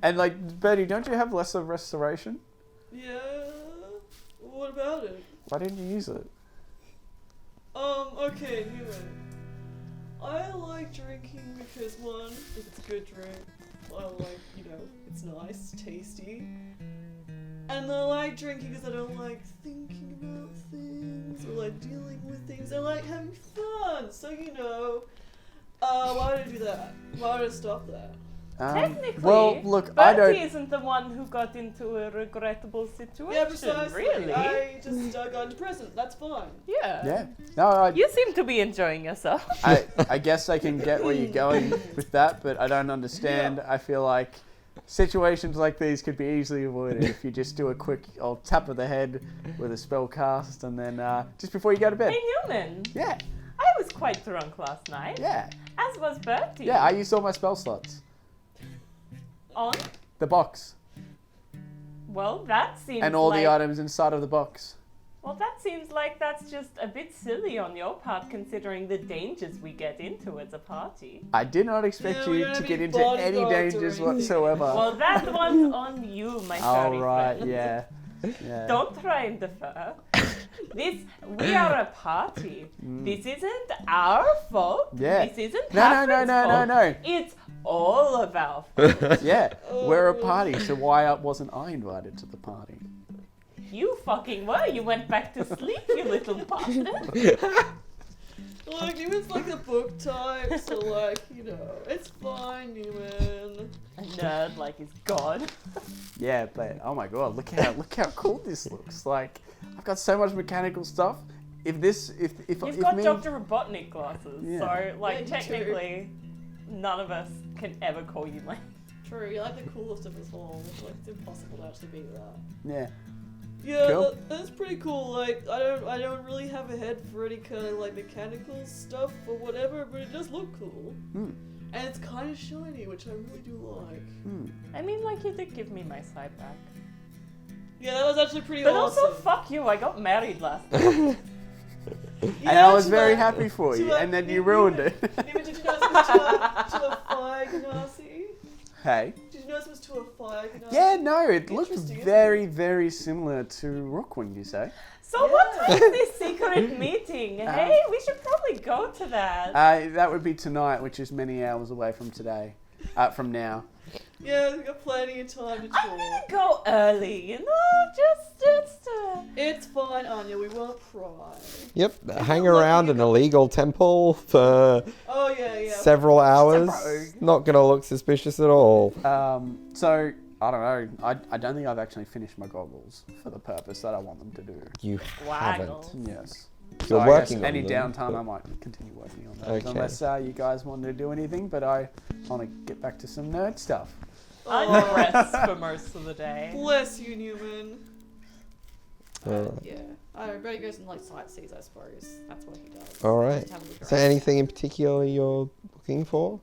And like, Bertie, don't you have lesser restoration? Yeah. What about it? Why didn't you use it? Okay, Neumann. I like drinking because one, it's a good drink. I like, it's nice, tasty. And I like drinking because I don't like thinking about things or like dealing with things. I like having fun. So, why did I do that? Why did I stop that? Technically, well, look, Bertie I don't. isn't the one who got into a regrettable situation. Yeah, precisely. Really? I just got into prison. That's fine. Yeah. Yeah. No, You seem to be enjoying yourself. I guess I can get where you're going with that, but I don't understand. Yeah. I feel like situations like these could be easily avoided if you just do a quick old tap of the head with a spell cast, and then just before you go to bed. Hey Neumann, Yeah. I was quite drunk last night. Yeah. As was Bertie. Yeah. I used all my spell slots. On? The box. Well, that seems And all like... the items inside of the box. Well, that seems like that's just a bit silly on your part, considering the dangers we get into as a party. I did not expect Yeah, we you don't to have get any into any bodyguards or dangers anything. whatsoever. Well, that one's on you, my All furry right, friend. yeah. Yeah. Don't try and defer. We are a party. This isn't our fault. Yeah. This isn't No, Hafren's no. fault. It's all of our fault. Yeah, we're a party, so why wasn't I invited to the party? You fucking were. You went back to sleep, you little bastard. Look, Newman's like a book type, so it's fine, Neumann. A nerd like his god. Yeah, but oh my god, look how cool this looks. Like, I've got so much mechanical stuff. If You've got me, Dr. Robotnik glasses, Yeah. so Yeah, you do. technically, none of us can ever call you lame. True, you're like the coolest of us all. Like, it's impossible to actually beat that. yeah, Yeah, Cool. that's pretty cool. Like, I don't really have a head for any kind of like mechanical stuff or whatever, but it does look cool. And it's kind of shiny, which I really do like. I mean, like, you did give me my side back. Yeah, that was actually pretty But awesome. also, fuck you, I got married last night. and I was to very my- happy for to you, my- and then you ruined it. Newman, did you know it was to a fire ganassi? Hey. Did you know it was to a fire ganassi? Yeah, no, it looked Interesting, isn't very, very similar to Rookwind, you say? So what Yeah. was this secret meeting? Hey, we should probably go to that. That would be tonight, which is many hours away from today. From now. Yeah, we got plenty of time to I'm gonna talk. go early, you know, just It's fine, Anya, we won't cry. Yep, hang around an illegal temple for Oh, yeah. several hours. Not gonna look suspicious at all. So, I don't know. I don't think I've actually finished my goggles for the purpose that I want them to do. You Waggle. haven't. Yes. You're I guess working on any them, downtime, but- I might continue working on that. Okay. Unless you guys wanted to do anything, but I want to get back to some nerd stuff. I'm Oh, rest for most of the day. bless you, Newman. Yeah. I don't know, Bertie goes and like sightsees, I suppose. That's what he does. All right. Just have a look Is there around. anything in particular you're looking for?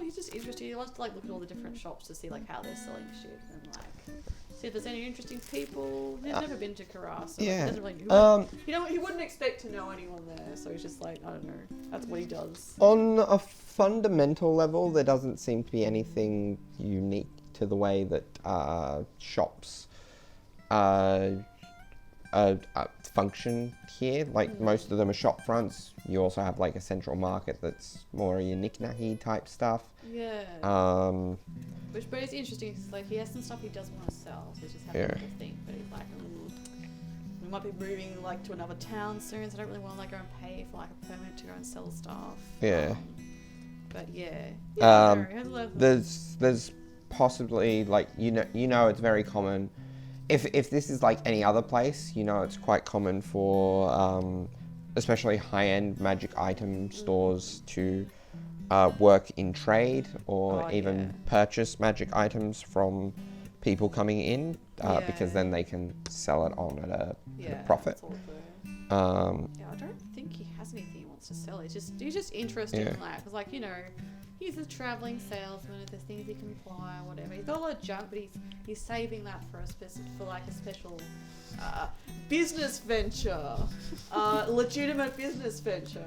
He's just interested. He wants to like look at all the different shops to see like how they're selling shit and like see if there's any interesting people. He's never been to Karas, so yeah. he doesn't really know. He wouldn't expect to know anyone there, so he's just like, I don't know. That's what he does. On a fundamental level, there doesn't seem to be anything unique to the way that shops function here. Like most of them are shop fronts. You also have like a central market that's more your knick-knacky type stuff. Yeah. But it's interesting because like he has some stuff he does want to sell, so he's just having a little thing. But he's like, we might be moving like to another town soon, so I don't really want to like go and pay for like a permit to go and sell stuff. Yeah. But yeah. There's possibly like you know it's very common. If this is like any other place, you know it's quite common for especially high-end magic item stores to work in trade or even purchase magic items from people coming in because then they can sell it on at a profit. That's all good. I don't think he has anything he wants to sell. He's just interested in that because like he's a traveling salesman. If there's things he can fly or whatever, he's got a lot of junk, but he's saving that for a special business venture, legitimate business venture.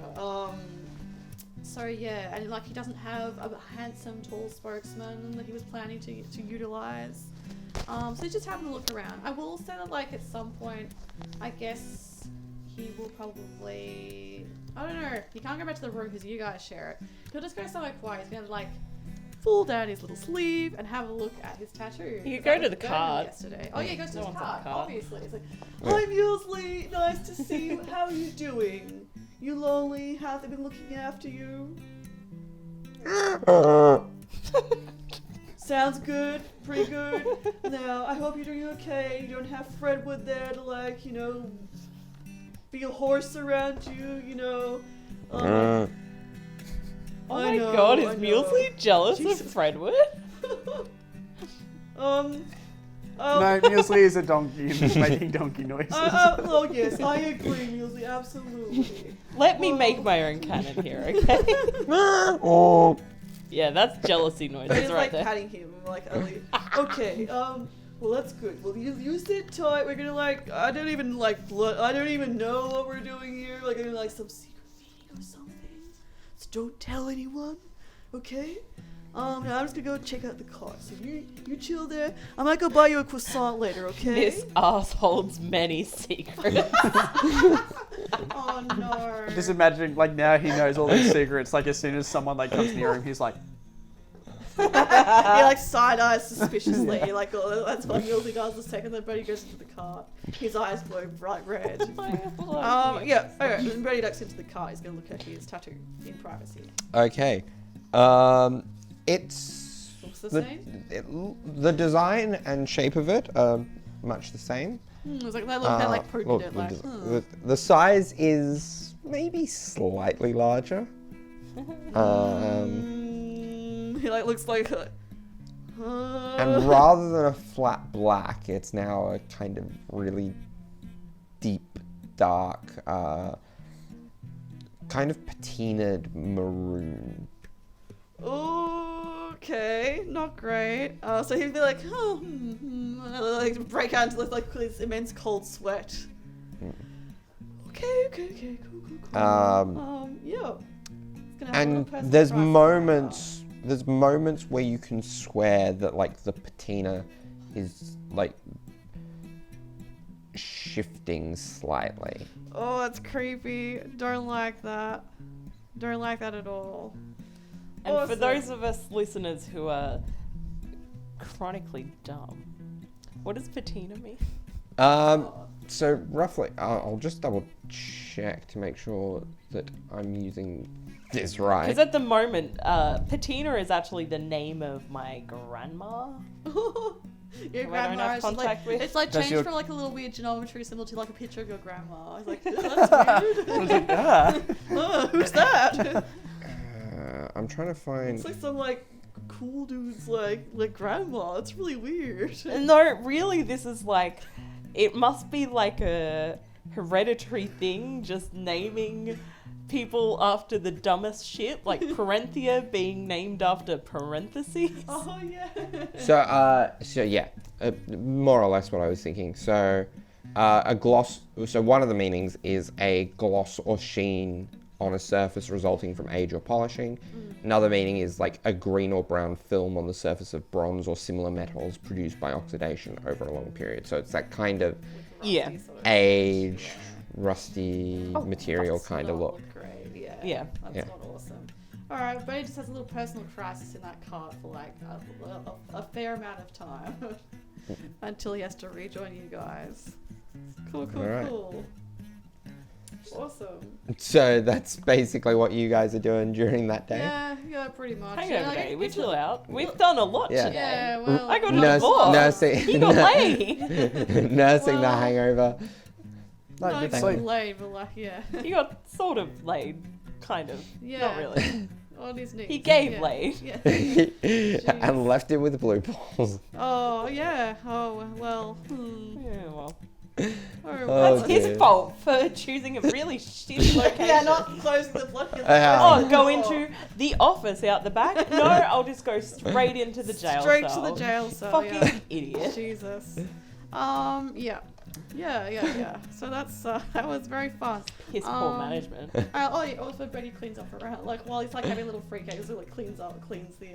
So yeah, and like he doesn't have a handsome, tall spokesman that he was planning to utilize. So he's just having a look around. I will say that like at some point, I guess he will probably, I don't know, he can't go back to the room because you guys share it. He'll just go somewhere quiet. He's gonna like pull down his little sleeve and have a look at his tattoo. You go to the cart. Yesterday. Oh yeah, he goes to the cart, obviously. It's like, Hi Muesli, nice to see you. How are you doing? You lonely? Have they been looking after you? Sounds good, pretty good. Now, I hope you're doing okay. You don't have Fredwood there to like, be a horse around you, Oh my god, is Muesli jealous of Fredwood? No, Muesli is a donkey and is making donkey noises. Oh yes, I agree, Muesli, absolutely. Let me make my own canon here, okay? Yeah, that's jealousy noises He's right like there. patting him, like, okay, well that's good. Well, you sit tight. We're gonna I don't even know what we're doing here. Like, I'm like some secret meeting or something. So don't tell anyone, okay? Now I'm just gonna go check out the car. So you chill there. I might go buy you a croissant later, okay? This ass holds many secrets. Oh no. I'm just imagining, like, now he knows all these secrets. Like, as soon as someone like comes near him, he's like, He like side eyes suspiciously. Like, oh, that's what Muesli does the second that Bertie goes into the car. His eyes glow bright red. Yeah. Okay. When Bertie ducks into the car, he's gonna look at his tattoo in privacy. Okay. It's Looks the same. The design and shape of it are much the same. It's like they like pooped it. Like, the size is maybe slightly larger. He like looks like. And rather than a flat black, it's now a kind of really deep, dark, kind of patinaed maroon. Okay, not great. So he'd be like, like break out into this immense cold sweat. Okay, cool. Yeah. And there's moments where you can swear that like the patina is like shifting slightly. oh, that's creepy. Don't like that. Don't like that at all. And for Awesome. those of us listeners who are chronically dumb, what does patina mean? So roughly, I'll just double check to make sure that I'm using this right. Because at the moment, patina is actually the name of my grandma. Your Who I don't grandma have is contact with. it's like Does changed your- from like a little weird geometry symbol to like a picture of your grandma. It's like, that's weird. Who's that? I'm trying to find. It's like some like cool dude's like grandma. It's really weird. No, really, this is like, it must be like a hereditary thing, just naming people after the dumbest shit, like Parenthia being named after parentheses. Oh yeah. So yeah, more or less what I was thinking. So a gloss. So one of the meanings is a gloss or sheen on a surface resulting from age or polishing. Another meaning is like a green or brown film on the surface of bronze or similar metals produced by oxidation over a long period. So it's that kind of Yeah. age, rusty material That's kind of not look. Great. Yeah. Yeah. That's Yeah. not awesome. All right, but he just has a little personal crisis in that cart for like a fair amount of time until he has to rejoin you guys. Cool, cool, All right. cool. Awesome. So that's basically what you guys are doing during that day. Yeah, pretty much. Hangover Yeah, like, day. We it's chill out. We've done a lot Yeah. today. Yeah, well, I got a Nurse- divorce. nursing- He got laid. Nursing the Well- hangover. No, not good exactly sleep. laid, but like, yeah. He got sort of laid, kind of. Yeah. Not really. On his knees. He gave yeah. laid. Yeah. And left it with blue balls. Oh, yeah. Oh, well. Yeah, well. Oh, Oh, That's his dear. fault for choosing a really shitty location. Yeah, not closing the blood. Oh, go into the office out the back? No, I'll just go straight into the jail Straight cell. to the jail cell. Fucking yeah. idiot. Jesus. Yeah. So that's that was very fun. His poor management. Oh yeah. Also, Bertie cleans up around. Like while he's like having a little freak out, he like cleans the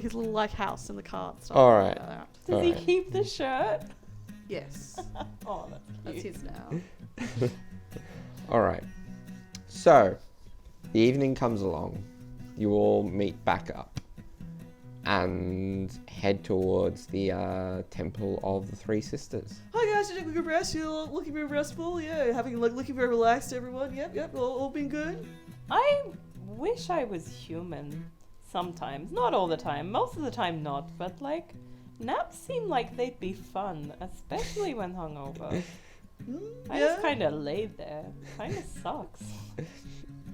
his little like house in the cart. and stuff All like right. that. Does he Alright. keep the shirt? Yes, Oh, that's that's cute. his now. All right. So, the evening comes along. You all meet back up and head towards the Temple of the Three Sisters. Hi guys, you looking rest? You looking very restful? Yeah, looking very relaxed. Everyone. Yep. All been good. I wish I was human sometimes. Not all the time. Most of the time not. But like, naps seem like they'd be fun, especially when hungover. I just kind of laid there. Kind of sucks.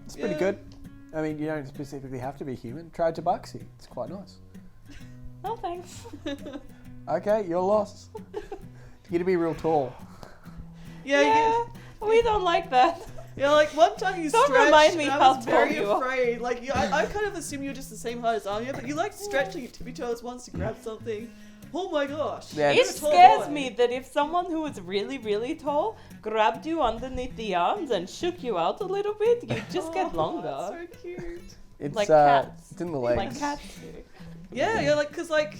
It's pretty Yeah. good. I mean, you don't specifically have to be human. Try Tabaxi. It's quite nice. No thanks. Okay, your loss. You get to be real tall. Yeah. Yeah, we don't like that. Yeah, like one time you Don't stretched, remind me and I how was tall very you are. afraid. Like, I kind of assume you're just the same height as Anya, but you like to stretch like your tippy toes once to grab something. Oh my gosh. Yeah, It You're a tall scares boy. me that if someone who is really, really tall grabbed you underneath the arms and shook you out a little bit, you'd just get Oh, longer. So cute. It's Like cats. It's in the legs. Like cats do. Yeah, like, cause like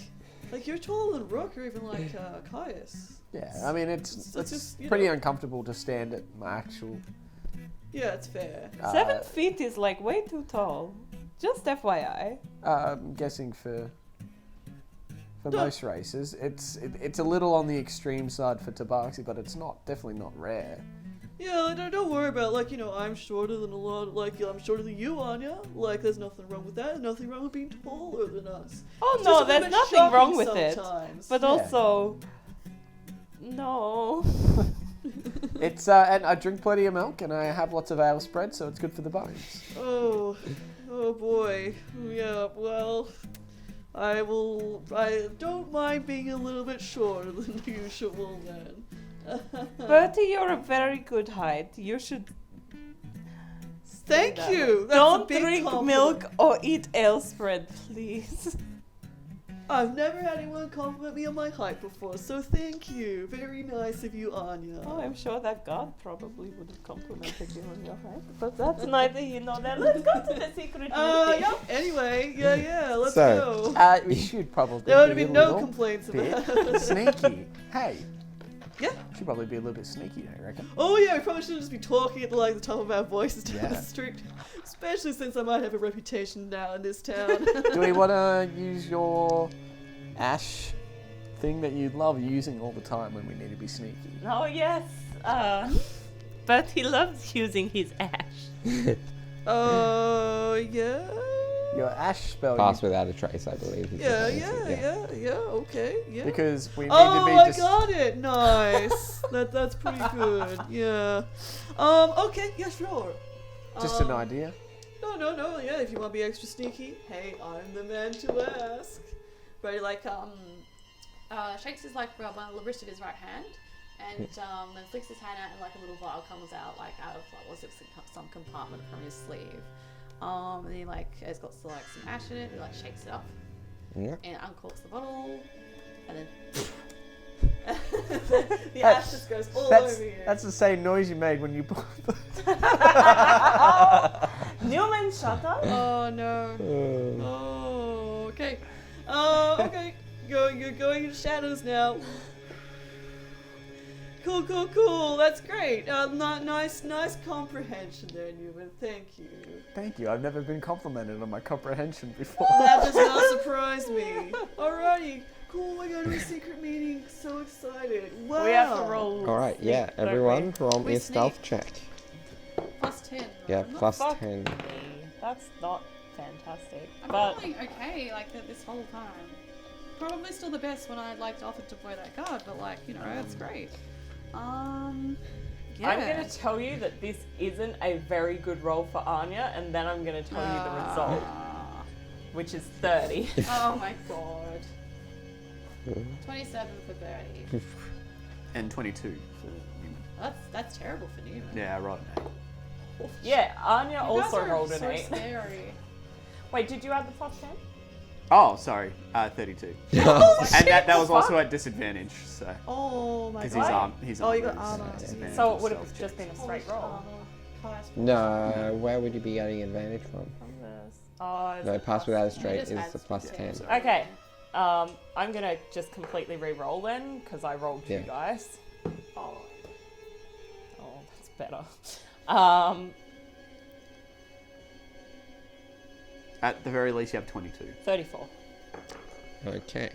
you're taller than Rook or even like Caius. Yeah, I mean it's just, you pretty know. uncomfortable to stand at my actual. Yeah, it's fair. 7 feet is like way too tall. Just FYI. I'm guessing for No. most races, it's a little on the extreme side for Tabaxi, but it's definitely not rare. Yeah, like, don't worry about like I'm shorter than a lot. Like I'm shorter than you, Anya. Like there's nothing wrong with that. There's nothing wrong with being taller than us. Oh It's no, just a there's bit nothing shocking wrong with it. sometimes. But Yeah. also, no. It's and I drink plenty of milk and I have lots of ale spread, so it's good for the bones. Oh boy. Yeah. Well, I don't mind being a little bit shorter than usual then. Bertie, you're a very good height. You should Thank that you. That's a don't big drink compliment. milk or eat ale spread, please. I've never had anyone compliment me on my height before, so thank you. Very nice of you, Anya. Oh, I'm sure that God probably would have complimented you on your height, but that's neither here nor there. Let's go to the secret meeting. Yep. Anyway, yeah, let's So- go. We should probably There would have be a been no little complaints bit about it. sneaky. Hey. Yeah. Should probably be a little bit sneaky, I reckon. Oh yeah, we probably shouldn't just be talking at like the top of our voices down Yeah. the street. Especially since I might have a reputation now in this town. Do we want to use your ash thing that you love using all the time when we need to be sneaky? Oh, yes. But he loves using his ash. Yeah. Your ash spell. Pass without a trace, I believe. is the fancy, Yeah, okay, yeah. Because we need Oh, to be I just. got it. Nice. That's pretty good. Yeah. Okay. Yeah, sure. Just an idea. No. Yeah, if you want to be extra sneaky, hey, I'm the man to ask. But like, Shakes his like one wrist of his right hand, and then flicks his hand out, and like a little vial comes out, like out of like what's it, some compartment from his sleeve. And he like has got like some ash in it. He like shakes it up Yeah. and uncorks the bottle, and then The ash just goes all over you. That's the same noise you made when you. Neumann, shut up. Oh no. Oh, okay. Okay. You're going into shadows now. Cool. That's great. Nice comprehension there, Neumann. Thank you. Thank you. I've never been complimented on my comprehension before. That does not surprise me. Alrighty. Cool, I got a secret meeting. So excited. Wow. We have to roll. All right, yeah, sneak, don't everyone, roll me We a stealth sneak. check. Plus 10. Yeah, remember? plus Fuck 10. me. That's not fantastic. I'm But rolling okay, like this whole time. Probably still the best when I offered to play that card, but that's great. Yeah. I'm going to tell you that this isn't a very good roll for Anya, and then I'm going to tell you the result, which is 30. Oh my god. 27 for Bertie. And 22 for Neumann. That's terrible for Neumann. Yeah, right. Yeah, Anya You guys also are rolled an so 8. Scary. Wait, did you add the plus 10? Oh, sorry. 32. Oh, And that was also at disadvantage, so Oh my because god. he's Oh, you armored, got armor. so disadvantage So on it would have stealth just checks. been a straight roll. No, where would you be getting advantage from? From this. Oh, is No, it pass plus without a 10? straight just is adds the plus 10. sorry. Okay. I'm going to just completely re-roll then, because I rolled 2 Yeah. dice. Oh, that's better. At the very least, you have 22. 34. Okay.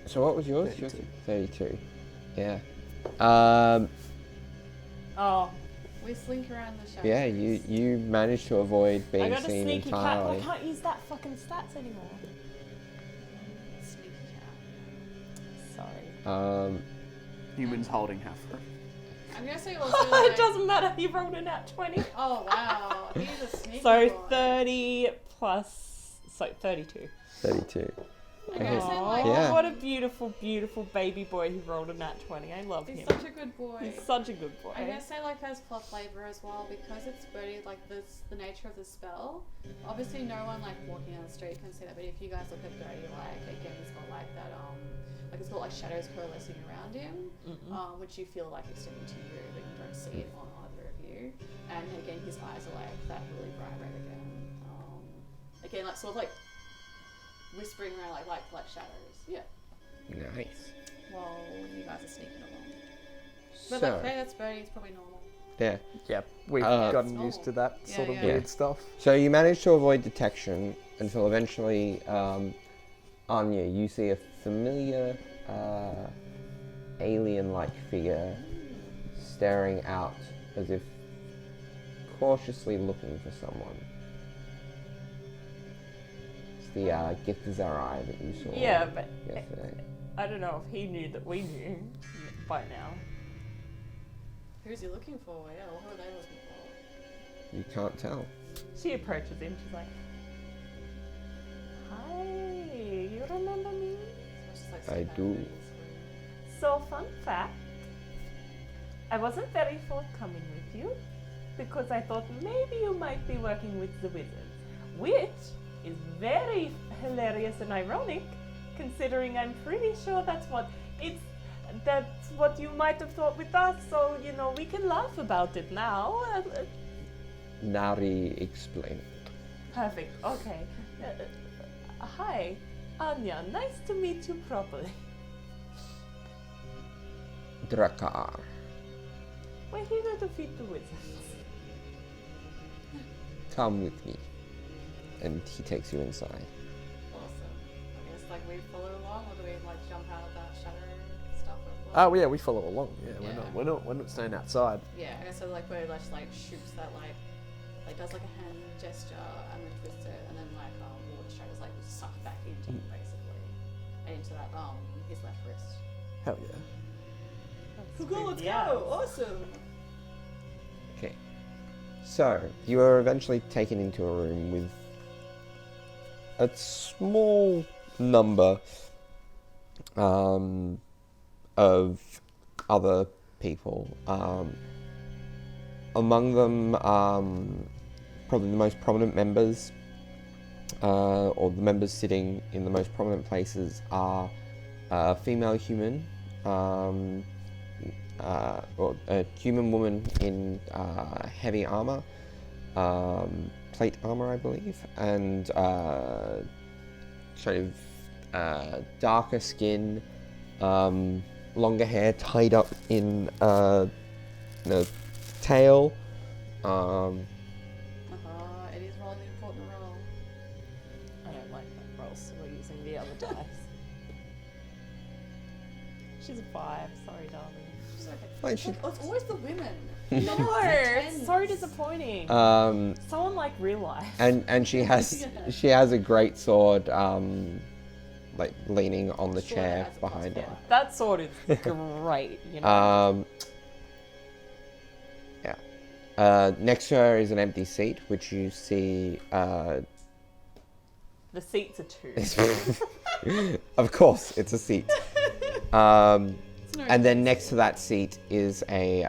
So what was yours? 32. 32. Yeah. Oh, We slink around the shadows. Yeah, you managed to avoid I being got a seen sneaky cat. entirely. I can't use that fucking stats anymore. Sneaky cat. Sorry. Humans holding Hafra. I'm gonna say also like, It doesn't matter. He rolled a nat 20. Oh wow, he's a sneaky So boy. 30 plus... So 32. 32. I'm gonna say like, Yeah. What a beautiful, beautiful baby boy who rolled a nat 20. I love he's him. such a good boy. He's such a good boy. I'm gonna say like there's plot flavor as well because it's Bertie, like this the nature of the spell. Obviously no one like walking down the street can see that, but if you guys look at Bertie, like again he's got like that like it's got like shadows coalescing around him, which you feel like extending to you, but you don't see it on either of you. And again his eyes are like that really bright red again. Again like sort of like whispering around like shadows. Yeah. Nice. While you guys are sneaking along. So, But like, okay, that's Bertie, it's probably normal. yeah. Yep, we've Uh, gotten used to that Yeah, sort of yeah. weird Yeah. stuff. So you managed to avoid detection until eventually, Anya, you see a familiar alien-like figure staring out as if cautiously looking for someone. It's the Githzerai that you saw Yeah, but yesterday. I don't know if he knew that we knew by now. Who's he looking for? Yeah, well, who are they looking for? You can't tell. She approaches him. She's like, "Hi, you remember me?" So it's just like I some do. kind of So, fun fact, I wasn't very forthcoming with you because I thought maybe you might be working with the wizards, which is very hilarious and ironic considering I'm pretty sure that's what you might have thought with us, so, you know, we can laugh about it now. Nari explained. Perfect, okay. Hi, Anya, nice to meet you properly. Drakar. We're here to defeat the wizards. Come with me. And he takes you inside. Awesome. I guess like we follow along, or do we like jump out of that shadow stuff? Oh yeah, we follow along. Yeah, Yeah. we're not staying outside. Yeah, I guess so. Like where like shoots that like does like a hand gesture and then twists it, and then like all the shadows like suck back into him basically, and into that his left wrist. Hell yeah. Cool, let's Yeah. go. Awesome. Okay. So, you are eventually taken into a room with a small number of other people. Among them, probably the most prominent members or the members sitting in the most prominent places are a female human, or a human woman in heavy armor, plate armor, I believe, and sort of darker skin, longer hair tied up in a tail. It is rolling the important roll. I don't like that roll, so we're using the other dice. She's a 5. Sorry, darling. Like she, Oh, it's always the women. No, it's so disappointing. Someone like real life. and she has a great sword, like leaning on the Sword chair has a behind plus her. four. That sword is great, you know. Next to her is an empty seat, which you see. The seats are 2. Of course, it's a seat. It's no And then next to that seat is a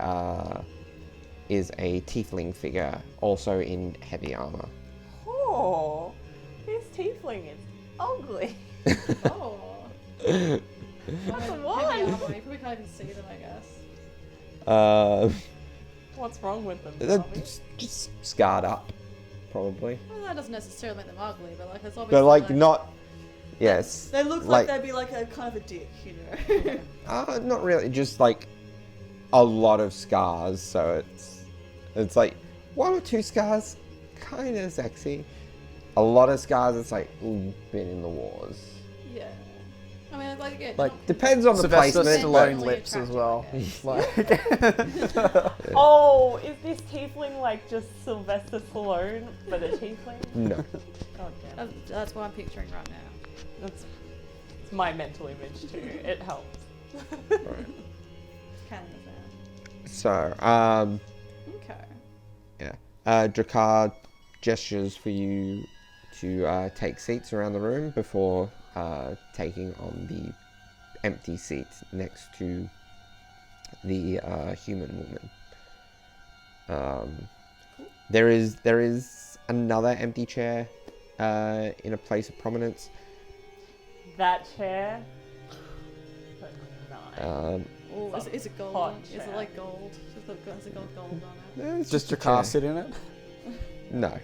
tiefling figure, also in heavy armor. Oh, this tiefling is ugly. Oh. That's a 1. You probably can't even see them, I guess. What's wrong with them? They're Bobby? just scarred up, probably. Well, that doesn't necessarily make them ugly, but like, it's obviously But like not. Yes. They look like they'd be like a kind of a dick, you know. Not really. Just like a lot of scars. So it's like 1 or 2 scars, kind of sexy. A lot of scars. It's like ooh, been in the wars. Yeah. I mean, like again, Like, not- Depends on the Sylvester placement. Stallone but- lips as well. Like, Oh, is this tiefling like just Sylvester Stallone, but a tiefling? No. God damn. that's what I'm picturing right now. That's it's my mental image too. It helps. Right. Cannon of that. So, Okay. yeah. Drakar gestures for you to take seats around the room before taking on the empty seat next to the human woman. There is another empty chair in a place of prominence. That chair. But nice. Oh, is it gold? hot Is it chair. like gold? Has it got gold on it? It's Just a your car chair. sit in it? No.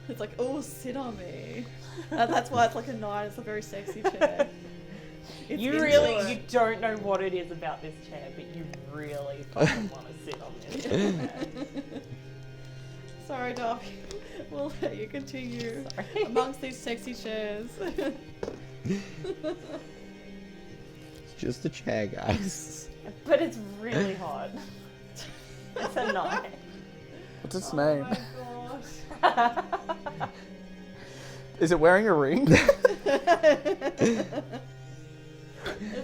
It's like, oh, sit on me. That's why it's like a 9. It's a very sexy chair. It's You into really, it. you don't know what it is about this chair, but you really fucking want to sit on this chair. Sorry, Darby. We'll let you continue Sorry. amongst these sexy chairs. It's just a chair, guys. But it's really hot. It's a 9. What's its Oh name? my gosh. Is it wearing a ring?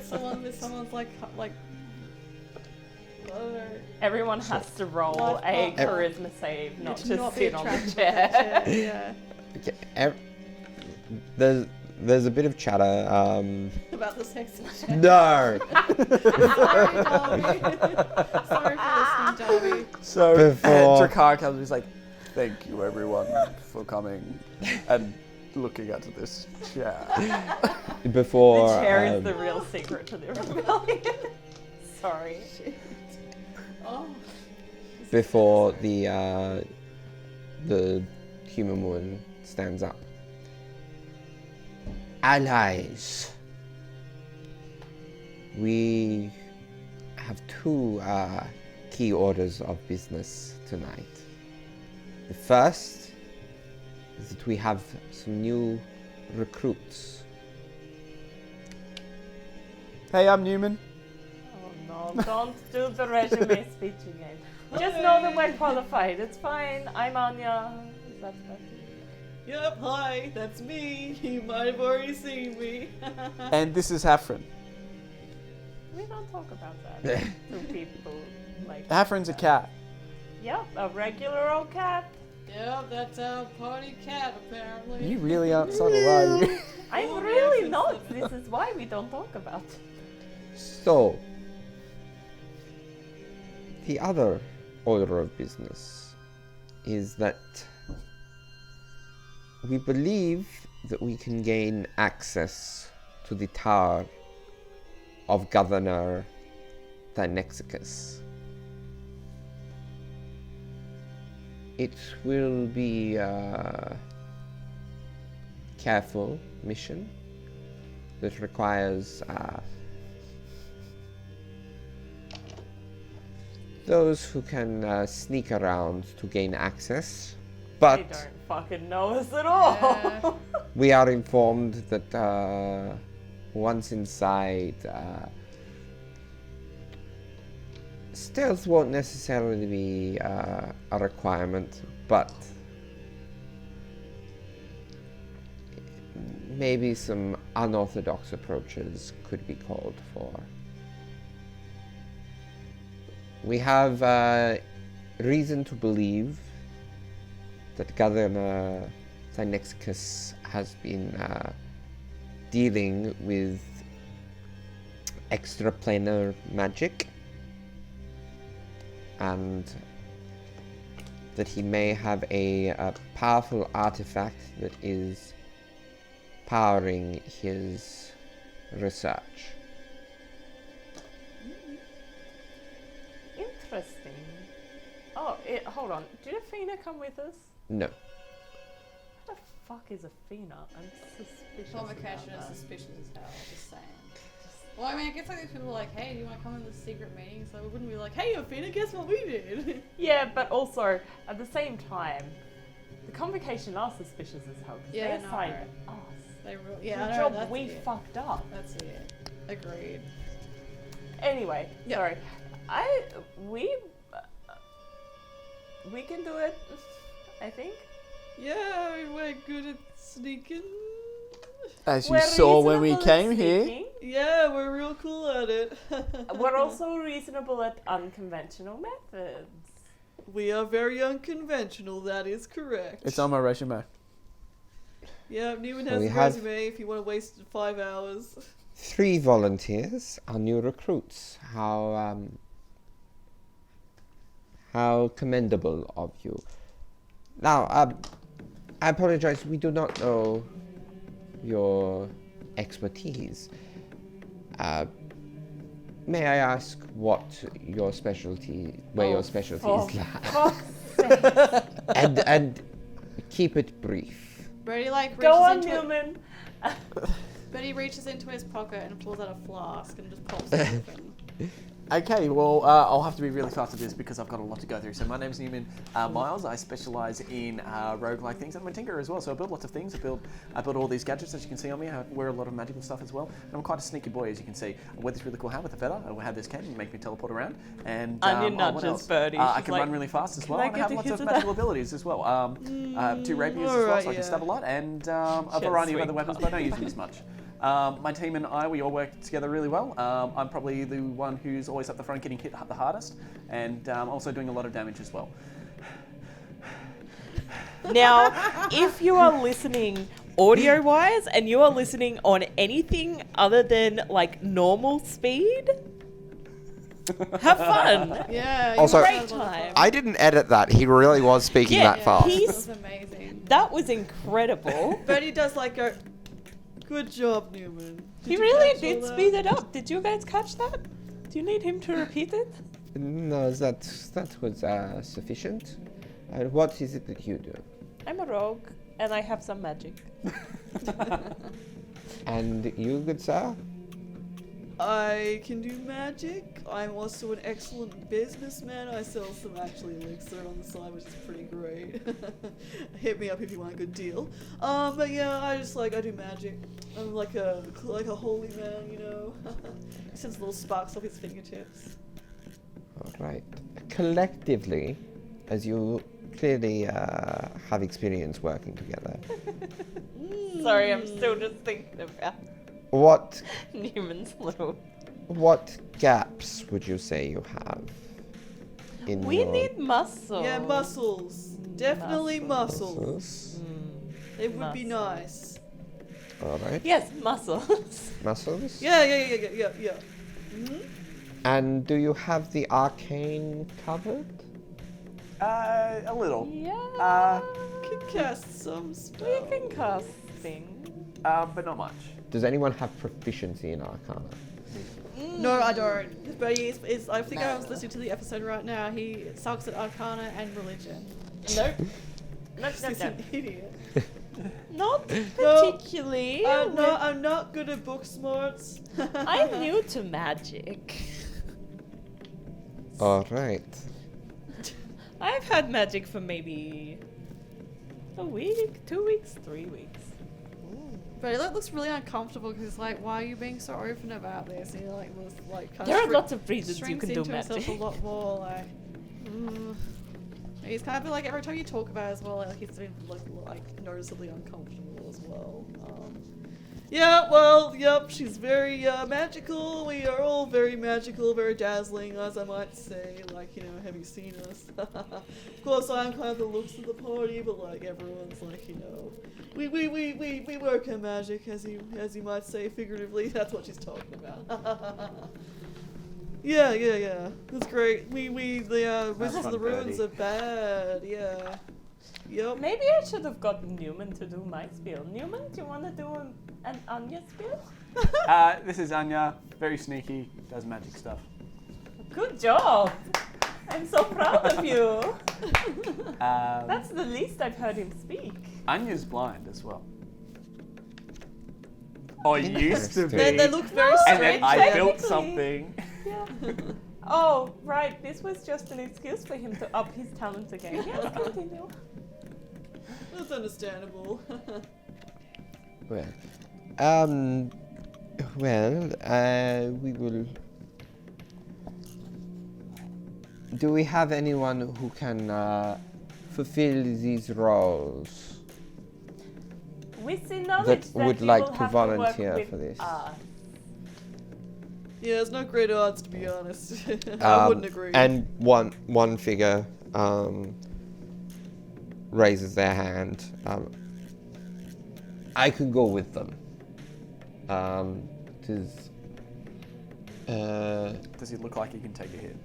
Someone's like, I don't know. Everyone has to roll Life a partner. charisma save not to not be sit on the attracted to chair. the chair. Okay, there's a bit of chatter. Yeah. About the sexy chair. No. Sorry, Darby. Sorry for listening, Darby. So Before- Drakar comes and he's like, thank you everyone for coming and looking at this chair. Before. The chair is the real secret to the rebellion. Sorry. Oh. Before the human woman stands up. Allies, we have 2 key orders of business tonight. The first is that we have some new recruits. Hey, I'm Neumann. Oh no, don't do the resume speech again. Just know that we're qualified. It's fine. I'm Anya. Is that better? Yep, hi, that's me. You might have already seen me. And this is Hafren. We don't talk about that to people like. Hafren's a cat. Yep, a regular old cat. Yeah, that's our party cat, apparently. You really aren't subtle, are you? I'm Oh, really yes, not. This is why we don't talk about it. So, the other order of business is that we believe that we can gain access to the tower of Governor Thynexicus. It will be a careful mission that requires those who can sneak around to gain access, They but don't fucking know us at all. Yeah. we are informed that once inside, stealth won't necessarily be a requirement, but maybe some unorthodox approaches could be called for. We have reason to believe that Governor Thynexicus has been dealing with extraplanar magic, and that he may have a powerful artifact that is powering his research. Interesting. Oh, hold on. Did Athena come with us? No. What the fuck is Athena? I'm suspicious. Provocation about is that. suspicious as hell, just saying. Well, I mean, I guess like these people are like, hey, do you want to come to this secret meeting? So we wouldn't be like, hey, Athena, guess what we did? Yeah, but also at the same time, the convocation are suspicious as hell. 'Cause Yeah, they're no. side us. They really, The yeah, I know, job that's we it. fucked up. That's it. Agreed. Anyway, Yeah. sorry. We can do it. I think. Yeah, we're good at sneaking. As you We're saw when we reasonable at came here. sneaking. Yeah, we're real cool at it. We're also reasonable at unconventional methods. We are very unconventional, that is correct. It's on my resume. Yeah, Neumann So has we a have- resume if you want to waste 5 hours. 3 volunteers are new recruits. How commendable of you. Now, I apologize, we do not know your expertise. May I ask what your specialty, where your specialties For lie? fuck's sake. and keep it brief. Brady like reaches Go on, into Neumann. Brady reaches into his pocket and pulls out a flask and just pops it open. Okay, well, I'll have to be really fast at this because I've got a lot to go through. So my name's Neumann Miles. I specialise in roguelike things. I'm a tinkerer as well, so I build lots of things. I build all these gadgets, as you can see on me. I wear a lot of magical stuff as well. And I'm quite a sneaky boy, as you can see. I wear this really cool hat with a feather. I have this cane and make me teleport around. And Anya what nudges else? Bertie. I She's can like, run really fast as well. I And I get have to lots use of that? magical abilities as well. 2 rapiers as well, alright, so I can yeah. stab a lot. And a She has variety of sweet other weapons, but I don't use them as much. My team and I, we all work together really well. I'm probably the one who's always at the front getting hit the hardest, and also doing a lot of damage as well. Now, if you are listening audio-wise and you are listening on anything other than like normal speed, have fun. Yeah. you Also- must Great have a lot of time. fun. I didn't edit that. He really was speaking Yeah, that fast. That he's- was amazing. That was incredible. Bertie does like go, good job, Neumann. He you really catch did all speed it up. Did you guys catch that? Do you need him to repeat it? No, that was sufficient. And what is it that you do? I'm a rogue and I have some magic. And you, good sir? I can do magic. I'm also an excellent businessman. I sell some actually elixir on the side, which is pretty great. Hit me up if you want a good deal. But yeah, I do magic. I'm like a holy man, you know. He sends little sparks off his fingertips. All right. Collectively, as you clearly have experience working together, Sorry, I'm still just thinking about what Newman's little. gaps would you say you have in We your need muscle. Yeah, muscles. Definitely muscles. muscles? They would be Muscle. nice. All right. Yes, muscles. Muscles? Yeah. Mm-hmm. And do you have the arcane covered? A little. Yeah. can cast some spells. You can cast things. But not much. Does anyone have proficiency in Arcana? No, I don't. But I think I was listening to the episode right now. He sucks at Arcana and religion. Nope. Nope, He's nope, nope. an idiot. Not No, particularly. I'm not good at book smarts. I'm new to magic. Alright. I've had magic for maybe a week, 2 weeks, 3 weeks. But it looks really uncomfortable because it's like, why are you being so open about this? And you're like, was like, kind There of are lots of reasons you shrinks can do into himself magic. a lot more like. He's kind of like every time you talk about it as well, like he's been like noticeably uncomfortable as well. Yeah, well, yep, she's very magical. We are all very magical, very dazzling, as I might say. Like, you know, have you seen us? Of course, I'm kind of the looks of the party, but like everyone's like, you know, we work in magic, as you might say figuratively. That's what she's talking about. Yeah. That's great. The Wizards of the fun, Ruins Bertie. are bad. Yeah. Yep. Maybe I should have gotten Neumann to do my spiel. Neumann, do you want to do an Anya spiel? This is Anya, very sneaky, does magic stuff. Good job! I'm so proud of you. That's That's the least I've heard him speak. Anya's blind as well. Or used to be. They look very No, and strange. then I yeah. built Technically. something. Yeah. Oh, right. This was just an excuse for him to up his talent again. Yes, continue. That's understandable. We will. Do we have anyone who can fulfill these roles? With the knowledge That that would you like will to have volunteer work with for this. us. Yeah, there's no great odds, to be honest. I wouldn't agree. And one figure raises their hand. I could go with them. Does he look like he can take a hit?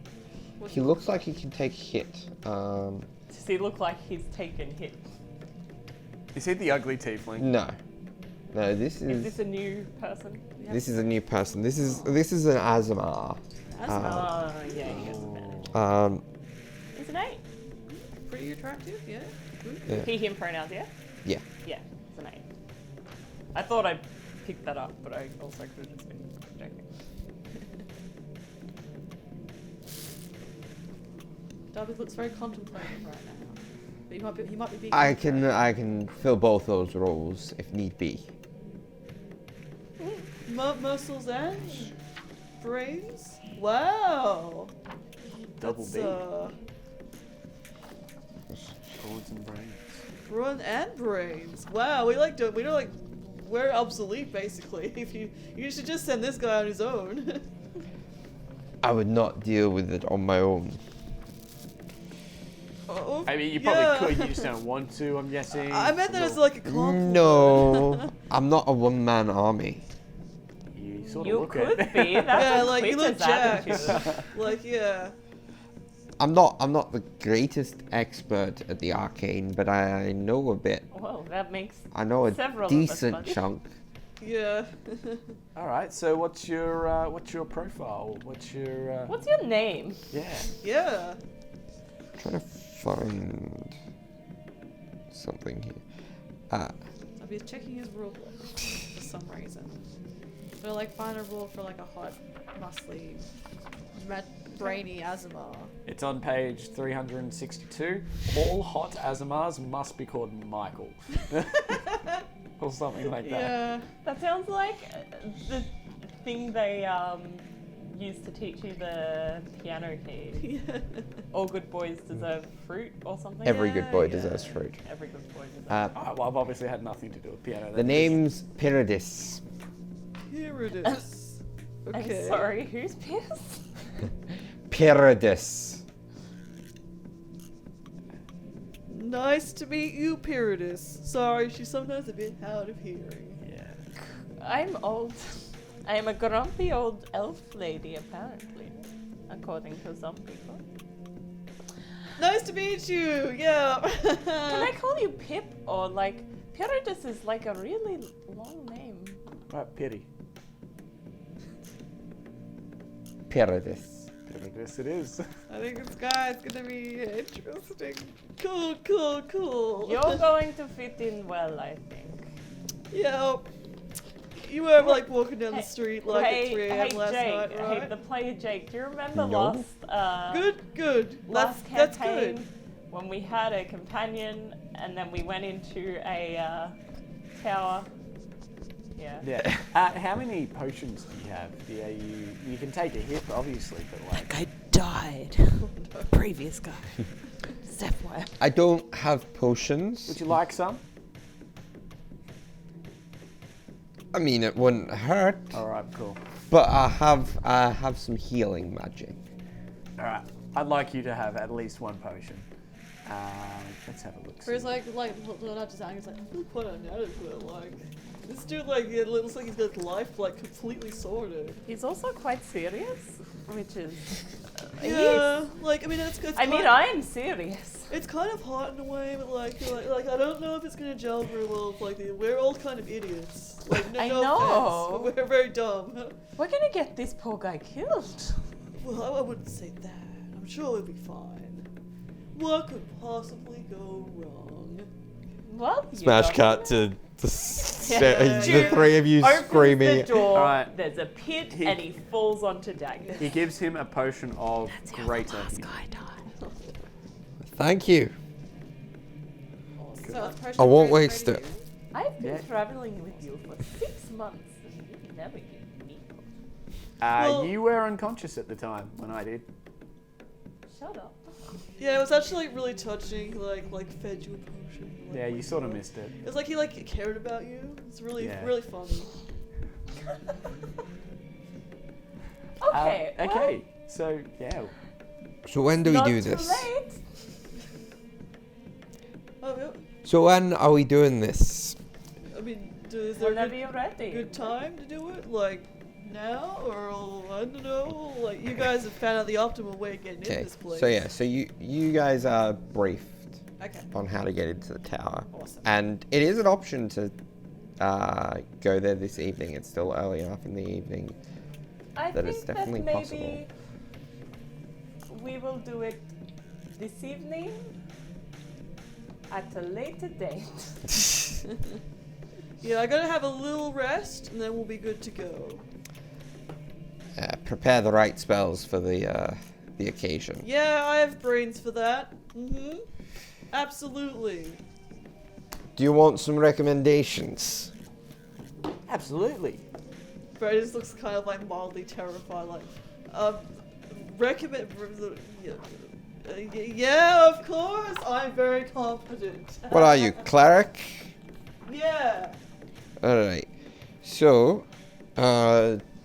He looks like he can take a hit. Does he look like he's taken hit? Is he the ugly tiefling? No, this Is this a new person? this is a new person. This is an Azamar. Oh, yeah, he is a man. He's an 8. pretty attractive, yeah. Good. Yeah. He, him pronouns, yeah? Yeah. Yeah, it's an 8. I thought I picked that up, but I also could have just been joking. Darby looks very contemplative right now. But he might be being I can fill both those roles if need be. Muscles and brains? Wow. Double That's, B. Boards and brains. Brawn and brains. Wow, we're obsolete basically. If you should just send this guy on his own. I would not deal with it on my own. Oh, I mean, you yeah. probably could, you just don't want to, I'm guessing. I meant that as like a compliment. No, I'm not a one-man army. You sort of You look could it. be. That's Yeah, a like you look quitter's attitude. jacked. Like yeah. I'm not the greatest expert at the arcane, but I know a bit. Well, that makes I know a Several of us, decent buddy. chunk. Yeah. All right. So what's your profile? What's your What's your name? yeah? Yeah. Trying to find something here. I'll be checking his rule book for some reason. So like find a rule for like a hot, muscly, brainy Azamar. It's on page 362. All hot Azamars must be called Michael, or something like that. Yeah. That sounds like the thing they used to teach you the piano key. Yeah. All good boys deserve fruit or something. Every Yeah, good boy yeah. deserves fruit. Every good boy deserves. Well, I've obviously had nothing to do with piano. The then. name's Pyridis. Here it is. Okay. I'm sorry, who's Pierce? Pyridis. Nice to meet you, Pyridis. Sorry, she's sometimes a bit hard of hearing. Yeah. I'm old. I am a grumpy old elf lady, apparently, according to some people. Nice to meet you. Yeah. Can I call you Pip or like Pyridus is like a really long name. Right, pity. Pyridus. Yes, it is. I think this guy's gonna be interesting. Cool. You're going to fit in well, I think. Yeah. You were like walking down the Hey- street like at 3 a.m. hey last Jake, night, right? hey, the player Jake. Do you remember No. Good. last That's campaign good. when we had a companion and then we went into a tower? Yeah. Yeah. How many potions do you have? Yeah, you can take a hit, obviously, but like. That guy died. Previous guy. Sapphire. I don't have potions. Would you like some? I mean, it wouldn't hurt, All right, cool. but I have some healing magic. All right, I'd like you to have at least one potion. Let's have a look. Whereas like not just he's like, I feel quite inadequate. Like this dude, like it looks like he's got life like completely sorted. He's also quite serious, which is. Yeah, like I mean it's I mean, I am serious. It's kind of hot in a way, but like I don't know if it's gonna gel very well. With, like we're all kind of idiots. Like no, I no know. offense, but we're very dumb. We're gonna get this poor guy killed. Well, I wouldn't say that. I'm sure we'll be fine. What could possibly go wrong? Well, you Smash don't cut know. to Yeah. the three of you Opens screaming. the door. Alright. There's a pit, He- and he falls onto Dagger. He gives him a potion of That's how greater the last healing. guy died. Thank you. So it's pressure I won't very waste ready. it. I've been Yeah. traveling with you for 6 months, and you've never given me potions. Well- You were unconscious at the time when I did. Shut up. Yeah, it was actually really touching. Like fed you a potion. Like, Yeah, you sort of missed it. It's like he like cared about you. It's really Yeah. really funny. Okay. well, Okay. So yeah. So when do we not do too this? late. Oh yeah. So when are we doing this? I mean, is there a Whenever good, you're ready. good time to do it? Like now or I don't know. Like you guys have found out the optimal way of getting in Okay. this place. So yeah. So you guys are briefed Okay. on how to get into the tower, Awesome. and it is an option to go there this evening. It's still early enough in the evening. I That think is definitely that maybe possible. we will do it this evening at a later date. Yeah, I gotta have a little rest and then we'll be good to go. Prepare the right spells for the occasion. Yeah, I have brains for that. Mm-hmm. Absolutely. Do you want some recommendations? Absolutely. Brad just looks kind of like mildly terrified. Like, recommend. Yeah, of course. I'm very confident. What are you, cleric? Yeah. Alright. So,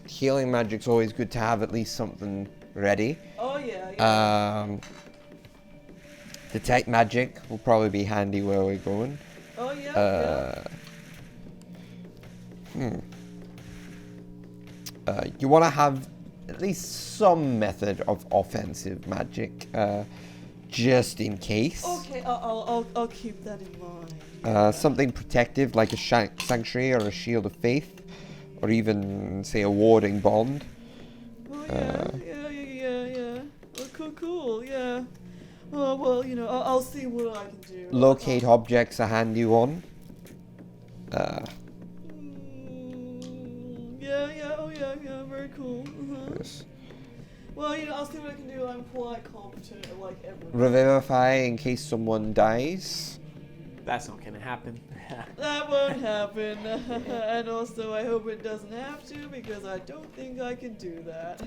healing magic's always good to have at least something ready. Oh yeah. Yeah. Detect magic will probably be handy where we're going. Oh yeah. You want to have at least some method of offensive magic, just in case. Yeah. Okay. I'll keep that in mind. Something protective like a sanctuary or a shield of faith, or even say a warding bond. Oh yeah. Oh, cool. Yeah. Oh well, you know, I'll see what I can do. Locate objects a handy one. Yeah, very cool. Yes. Well, you know, I'll see what I can do. I'm quite competent at like everything. Revivify in case someone dies. That's not gonna happen. That won't happen. And also, I hope it doesn't have to because I don't think I can do that.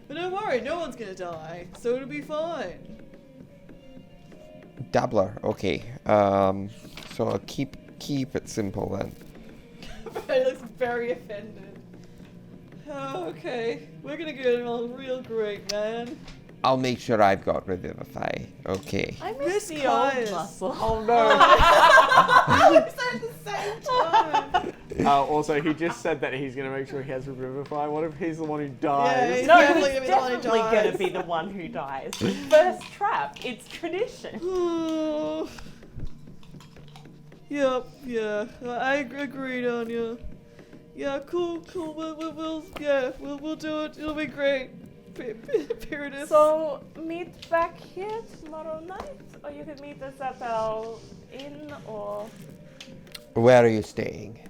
But don't worry, no one's gonna die, so it'll be fine. Dabbler, okay. So I'll keep it simple then. He looks very offended. Oh, okay, we're gonna get along real great, man. I'll make sure I've got Revivify. Okay. I Miss miss the Caius. old muscle. Oh no. We said at the same time. Also, he just said that he's going to make sure he has Revivify. What if he's the one who dies? he's No, definitely he's gonna be the one who definitely going to dies. be the one who dies. First trap. It's tradition. Yep, yeah. I agreed, Anya. Yeah, cool. We'll do it. It'll be great. Pyridus. So, meet back here tomorrow night? Or you could meet us at our inn, or... Where are you staying?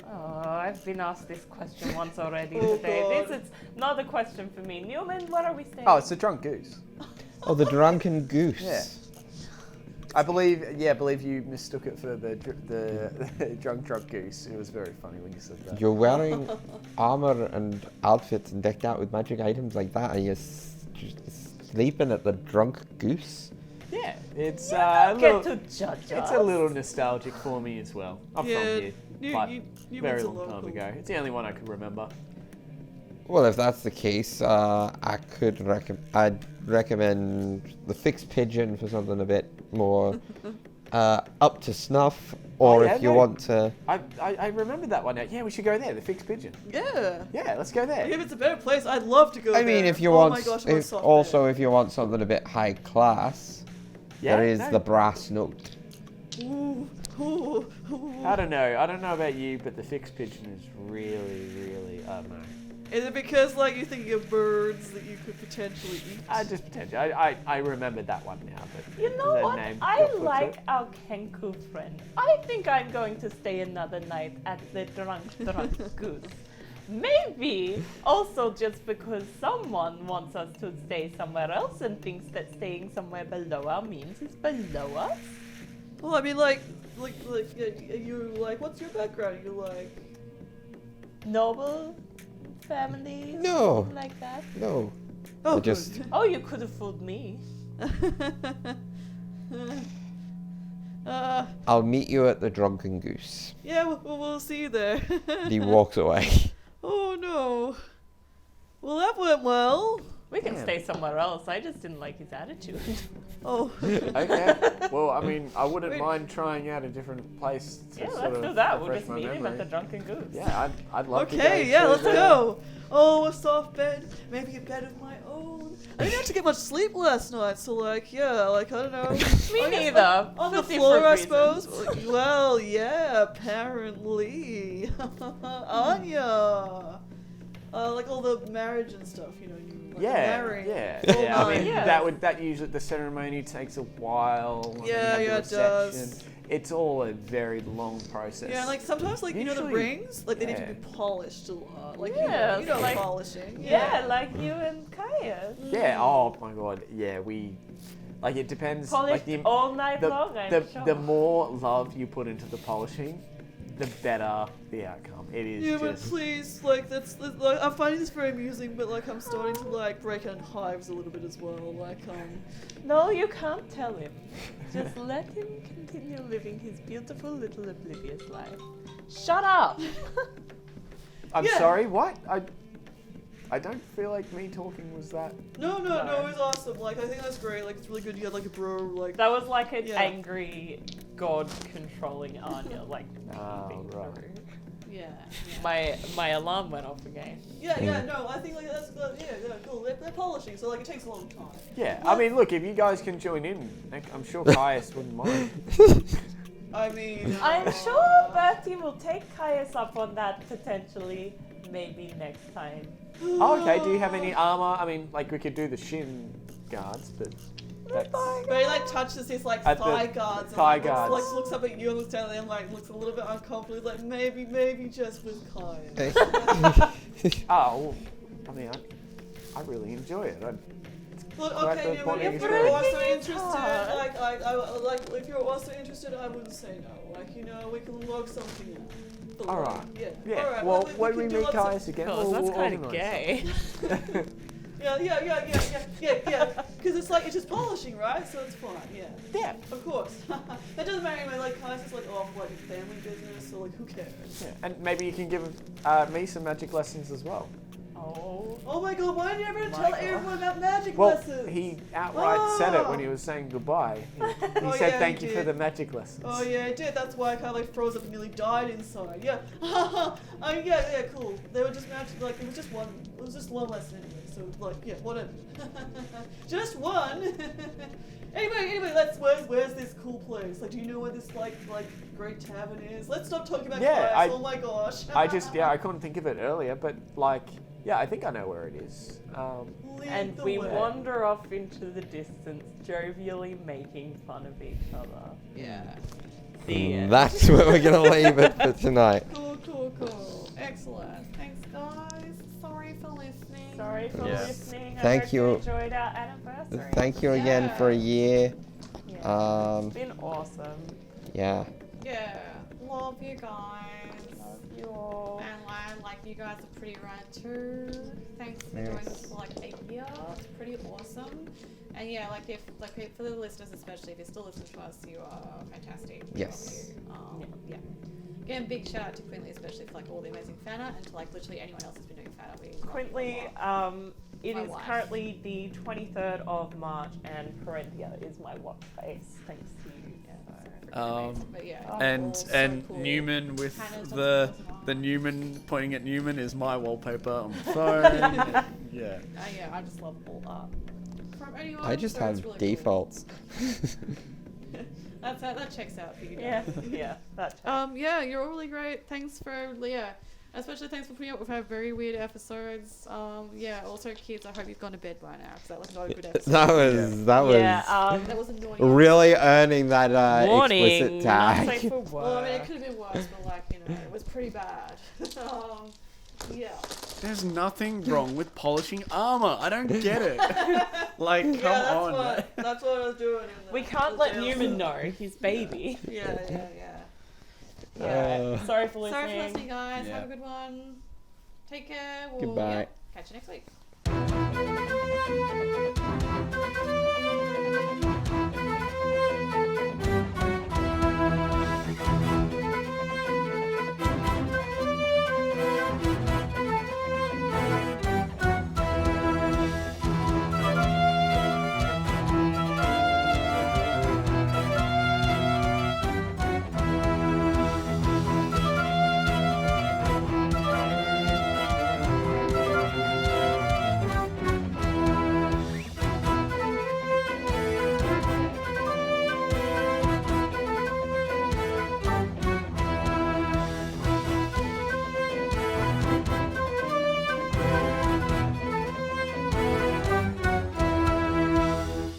Oh, I've been asked this question once already Oh, today. God. This is not a question for me. Newman, where are we staying? Oh, it's the Drunk Goose. Oh, the Drunken Goose. Yeah. I believe you mistook it for the drunk goose. It was very funny when you said that. You're wearing armor and outfits and decked out with magic items like that, and you're just sleeping at the Drunk Goose? Yeah, it's Don't get to judge it's us. a little nostalgic for me as well. I'm from here, but you very went to long time local. ago. It's the only one I could remember. Well, if that's the case, I'd recommend the Fixed Pigeon for something a bit more up to snuff, or yeah, if you no. want to... I remembered that one now. Yeah, we should go there, the Fixed Pigeon. Yeah. Yeah, let's go there. If it's a better place, I'd love to go I mean, there. if you oh want... my gosh, I want a soft also, bed. if you want something a bit high class, Yeah, there is no. the Brass Note. Ooh, ooh, ooh. I don't know about you, but the Fixed Pigeon is really, I don't know. Is it because like you're thinking of birds that you could potentially eat? Just potentially. I remembered that one now, but You know the what? name I got put to like it. our Kenku friend. I think I'm going to stay another night at the Drunk Goose. Maybe also just because someone wants us to stay somewhere else and thinks that staying somewhere below our means is below us. Well, I mean, like you like, what's your background? You like, Noble family, No. something like that. No. oh, I just- good. Oh, you could have fooled me. I'll meet you at the Drunken Goose. Yeah, we'll see you there. And he walks away. Oh no. Well, that went well. We can Damn. stay somewhere else. I just didn't like his attitude. Oh. Okay. Well, I mean, I wouldn't Wait. mind trying out a different place to Yeah, sort let's of do that. We'll refresh just my meet him memory. at the Drunken Goose. Yeah, I'd love to go. Okay, yeah, to let's the- go. Oh, a soft bed, maybe a bed of my own. I didn't have to get much sleep last night, so like, yeah, like I don't know. Me I guess, neither. On for the floor, I different suppose. reasons. Well, yeah, apparently. Anya. Like all the marriage and stuff, you know. You like marry. Yeah. Full I mean, nine. Yeah. that usually the ceremony takes a while. and then you Yeah, have the yeah, it does. reception. It's all a very long process. Yeah, like sometimes, like you know, the Usually- rings, like they need to yeah. be polished a lot. Like Yeah, you know like- polishing. Yeah, like you and Kaya. Yeah. Oh my god. Yeah, we. Like it depends. Polished like all night long, I'm sure. the more love you put into the polishing, the better the outcome. It is Yeah, but just. please, like like I'm finding this very amusing, but like I'm starting to like break out in hives a little bit as well. Like No, you can't tell him. Just let him continue living his beautiful little oblivious life. Shut up! I'm Yeah. sorry. What? I don't feel like me talking was that. no, it was awesome. Like I think that's great. Like it's really good. You had like a bro, like That was like an Yeah. angry god controlling Anya, like Oh, peeping right. through. Yeah. My alarm went off again. yeah, no, I think like that's good. Yeah, cool. They're polishing, so like it takes a long time. Yeah. I mean, look, if you guys can join in, I'm sure Caius wouldn't mind. I mean, I'm sure Bertie will take Caius up on that potentially, maybe next time. Oh, okay. Do you have any armor? I mean, like we could do the shin guards, but that's. But he like touches his like At the thigh guards. thigh and guards. looks up at you and looks down at him like looks a little bit uncomfortable. He's like maybe just with Kaya. Oh, well, I mean, I really enjoy it. Look, Right, okay, the yeah, point if is you're great. also Breaking interested, apart. like if you're also interested, I wouldn't say no. Like you know, we can work something out. All right. Yeah. Yeah. All right. Well, we when we can do meet lots of- Caius again, Because we'll that's kind of organise gay. Yeah. Because it's like it's just polishing, right? So it's fine. Yeah. Yeah. Of course. That doesn't matter anyway. Like Kai's just like off like family business, so like who cares? Yeah. And maybe you can give me some magic lessons as well. Oh my god, why did you ever tell everyone about magic Well, lessons? he outright said it when he was saying goodbye. He said yeah, thank he you for did. the magic lessons. Oh yeah, I did. That's why I kind of like froze up and nearly died inside. Yeah. Yeah, cool. They were just magic. Like it was just one. It was just one lesson anyway. So like, yeah, whatever. Just one. Anyway, where's this cool place? Like, do you know where this like great tavern is? Let's stop talking about class. Oh my gosh. I couldn't think of it earlier, but like, yeah, I think I know where it is. Lead And the we way. wander off into the distance, jovially making fun of each other. Yeah. The end. That's where we're gonna leave it for tonight. Cool. Excellent. Thanks, guys. Sorry for listening. Sorry for Yeah. listening. I Thank hope you. enjoyed our anniversary. Thank you again for a year. Yeah. It's been awesome. Yeah. Yeah. Love you guys. Love you all. And like you guys are pretty rad too. Thanks for doing this for like a year. It's pretty awesome. And yeah, if for the listeners especially, if you're still listening to us, you are fantastic. We Yes. love you. Yeah. Again, big shout out to Quinley, especially for like all the amazing fan art, and to like literally anyone else who's been doing fan art. We love you Quintley, a lot. it My is wife. currently the 23rd of March, and Parentia is my watch face. Thanks to you. But yeah, Oh, all so And cool. Newman with Hannah's the done Newman pointing at Newman is my wallpaper on the phone. Yeah. Yeah, I just love all art from anyone. I just so it's have really defaults. Cool. That checks out for you Yeah, guys. yeah, that. Yeah, you're all really great. Thanks for especially thanks for putting up with our very weird episodes. Yeah, also kids, I hope you've gone to bed by now because that was not a good episode. That was That was annoying. really earning that Warning, explicit not tag. safe for Well, I mean, it work. could have been worse, but like it was pretty bad. Yeah. There's nothing wrong with polishing armor. I don't get it. Like, come Yeah, on. that's what I was doing. We can't let Newman know, his baby. Yeah. Yeah. Sorry for listening. Sorry for listening, guys. Yeah. Have a good one. Take care. We'll, Goodbye. catch you next week.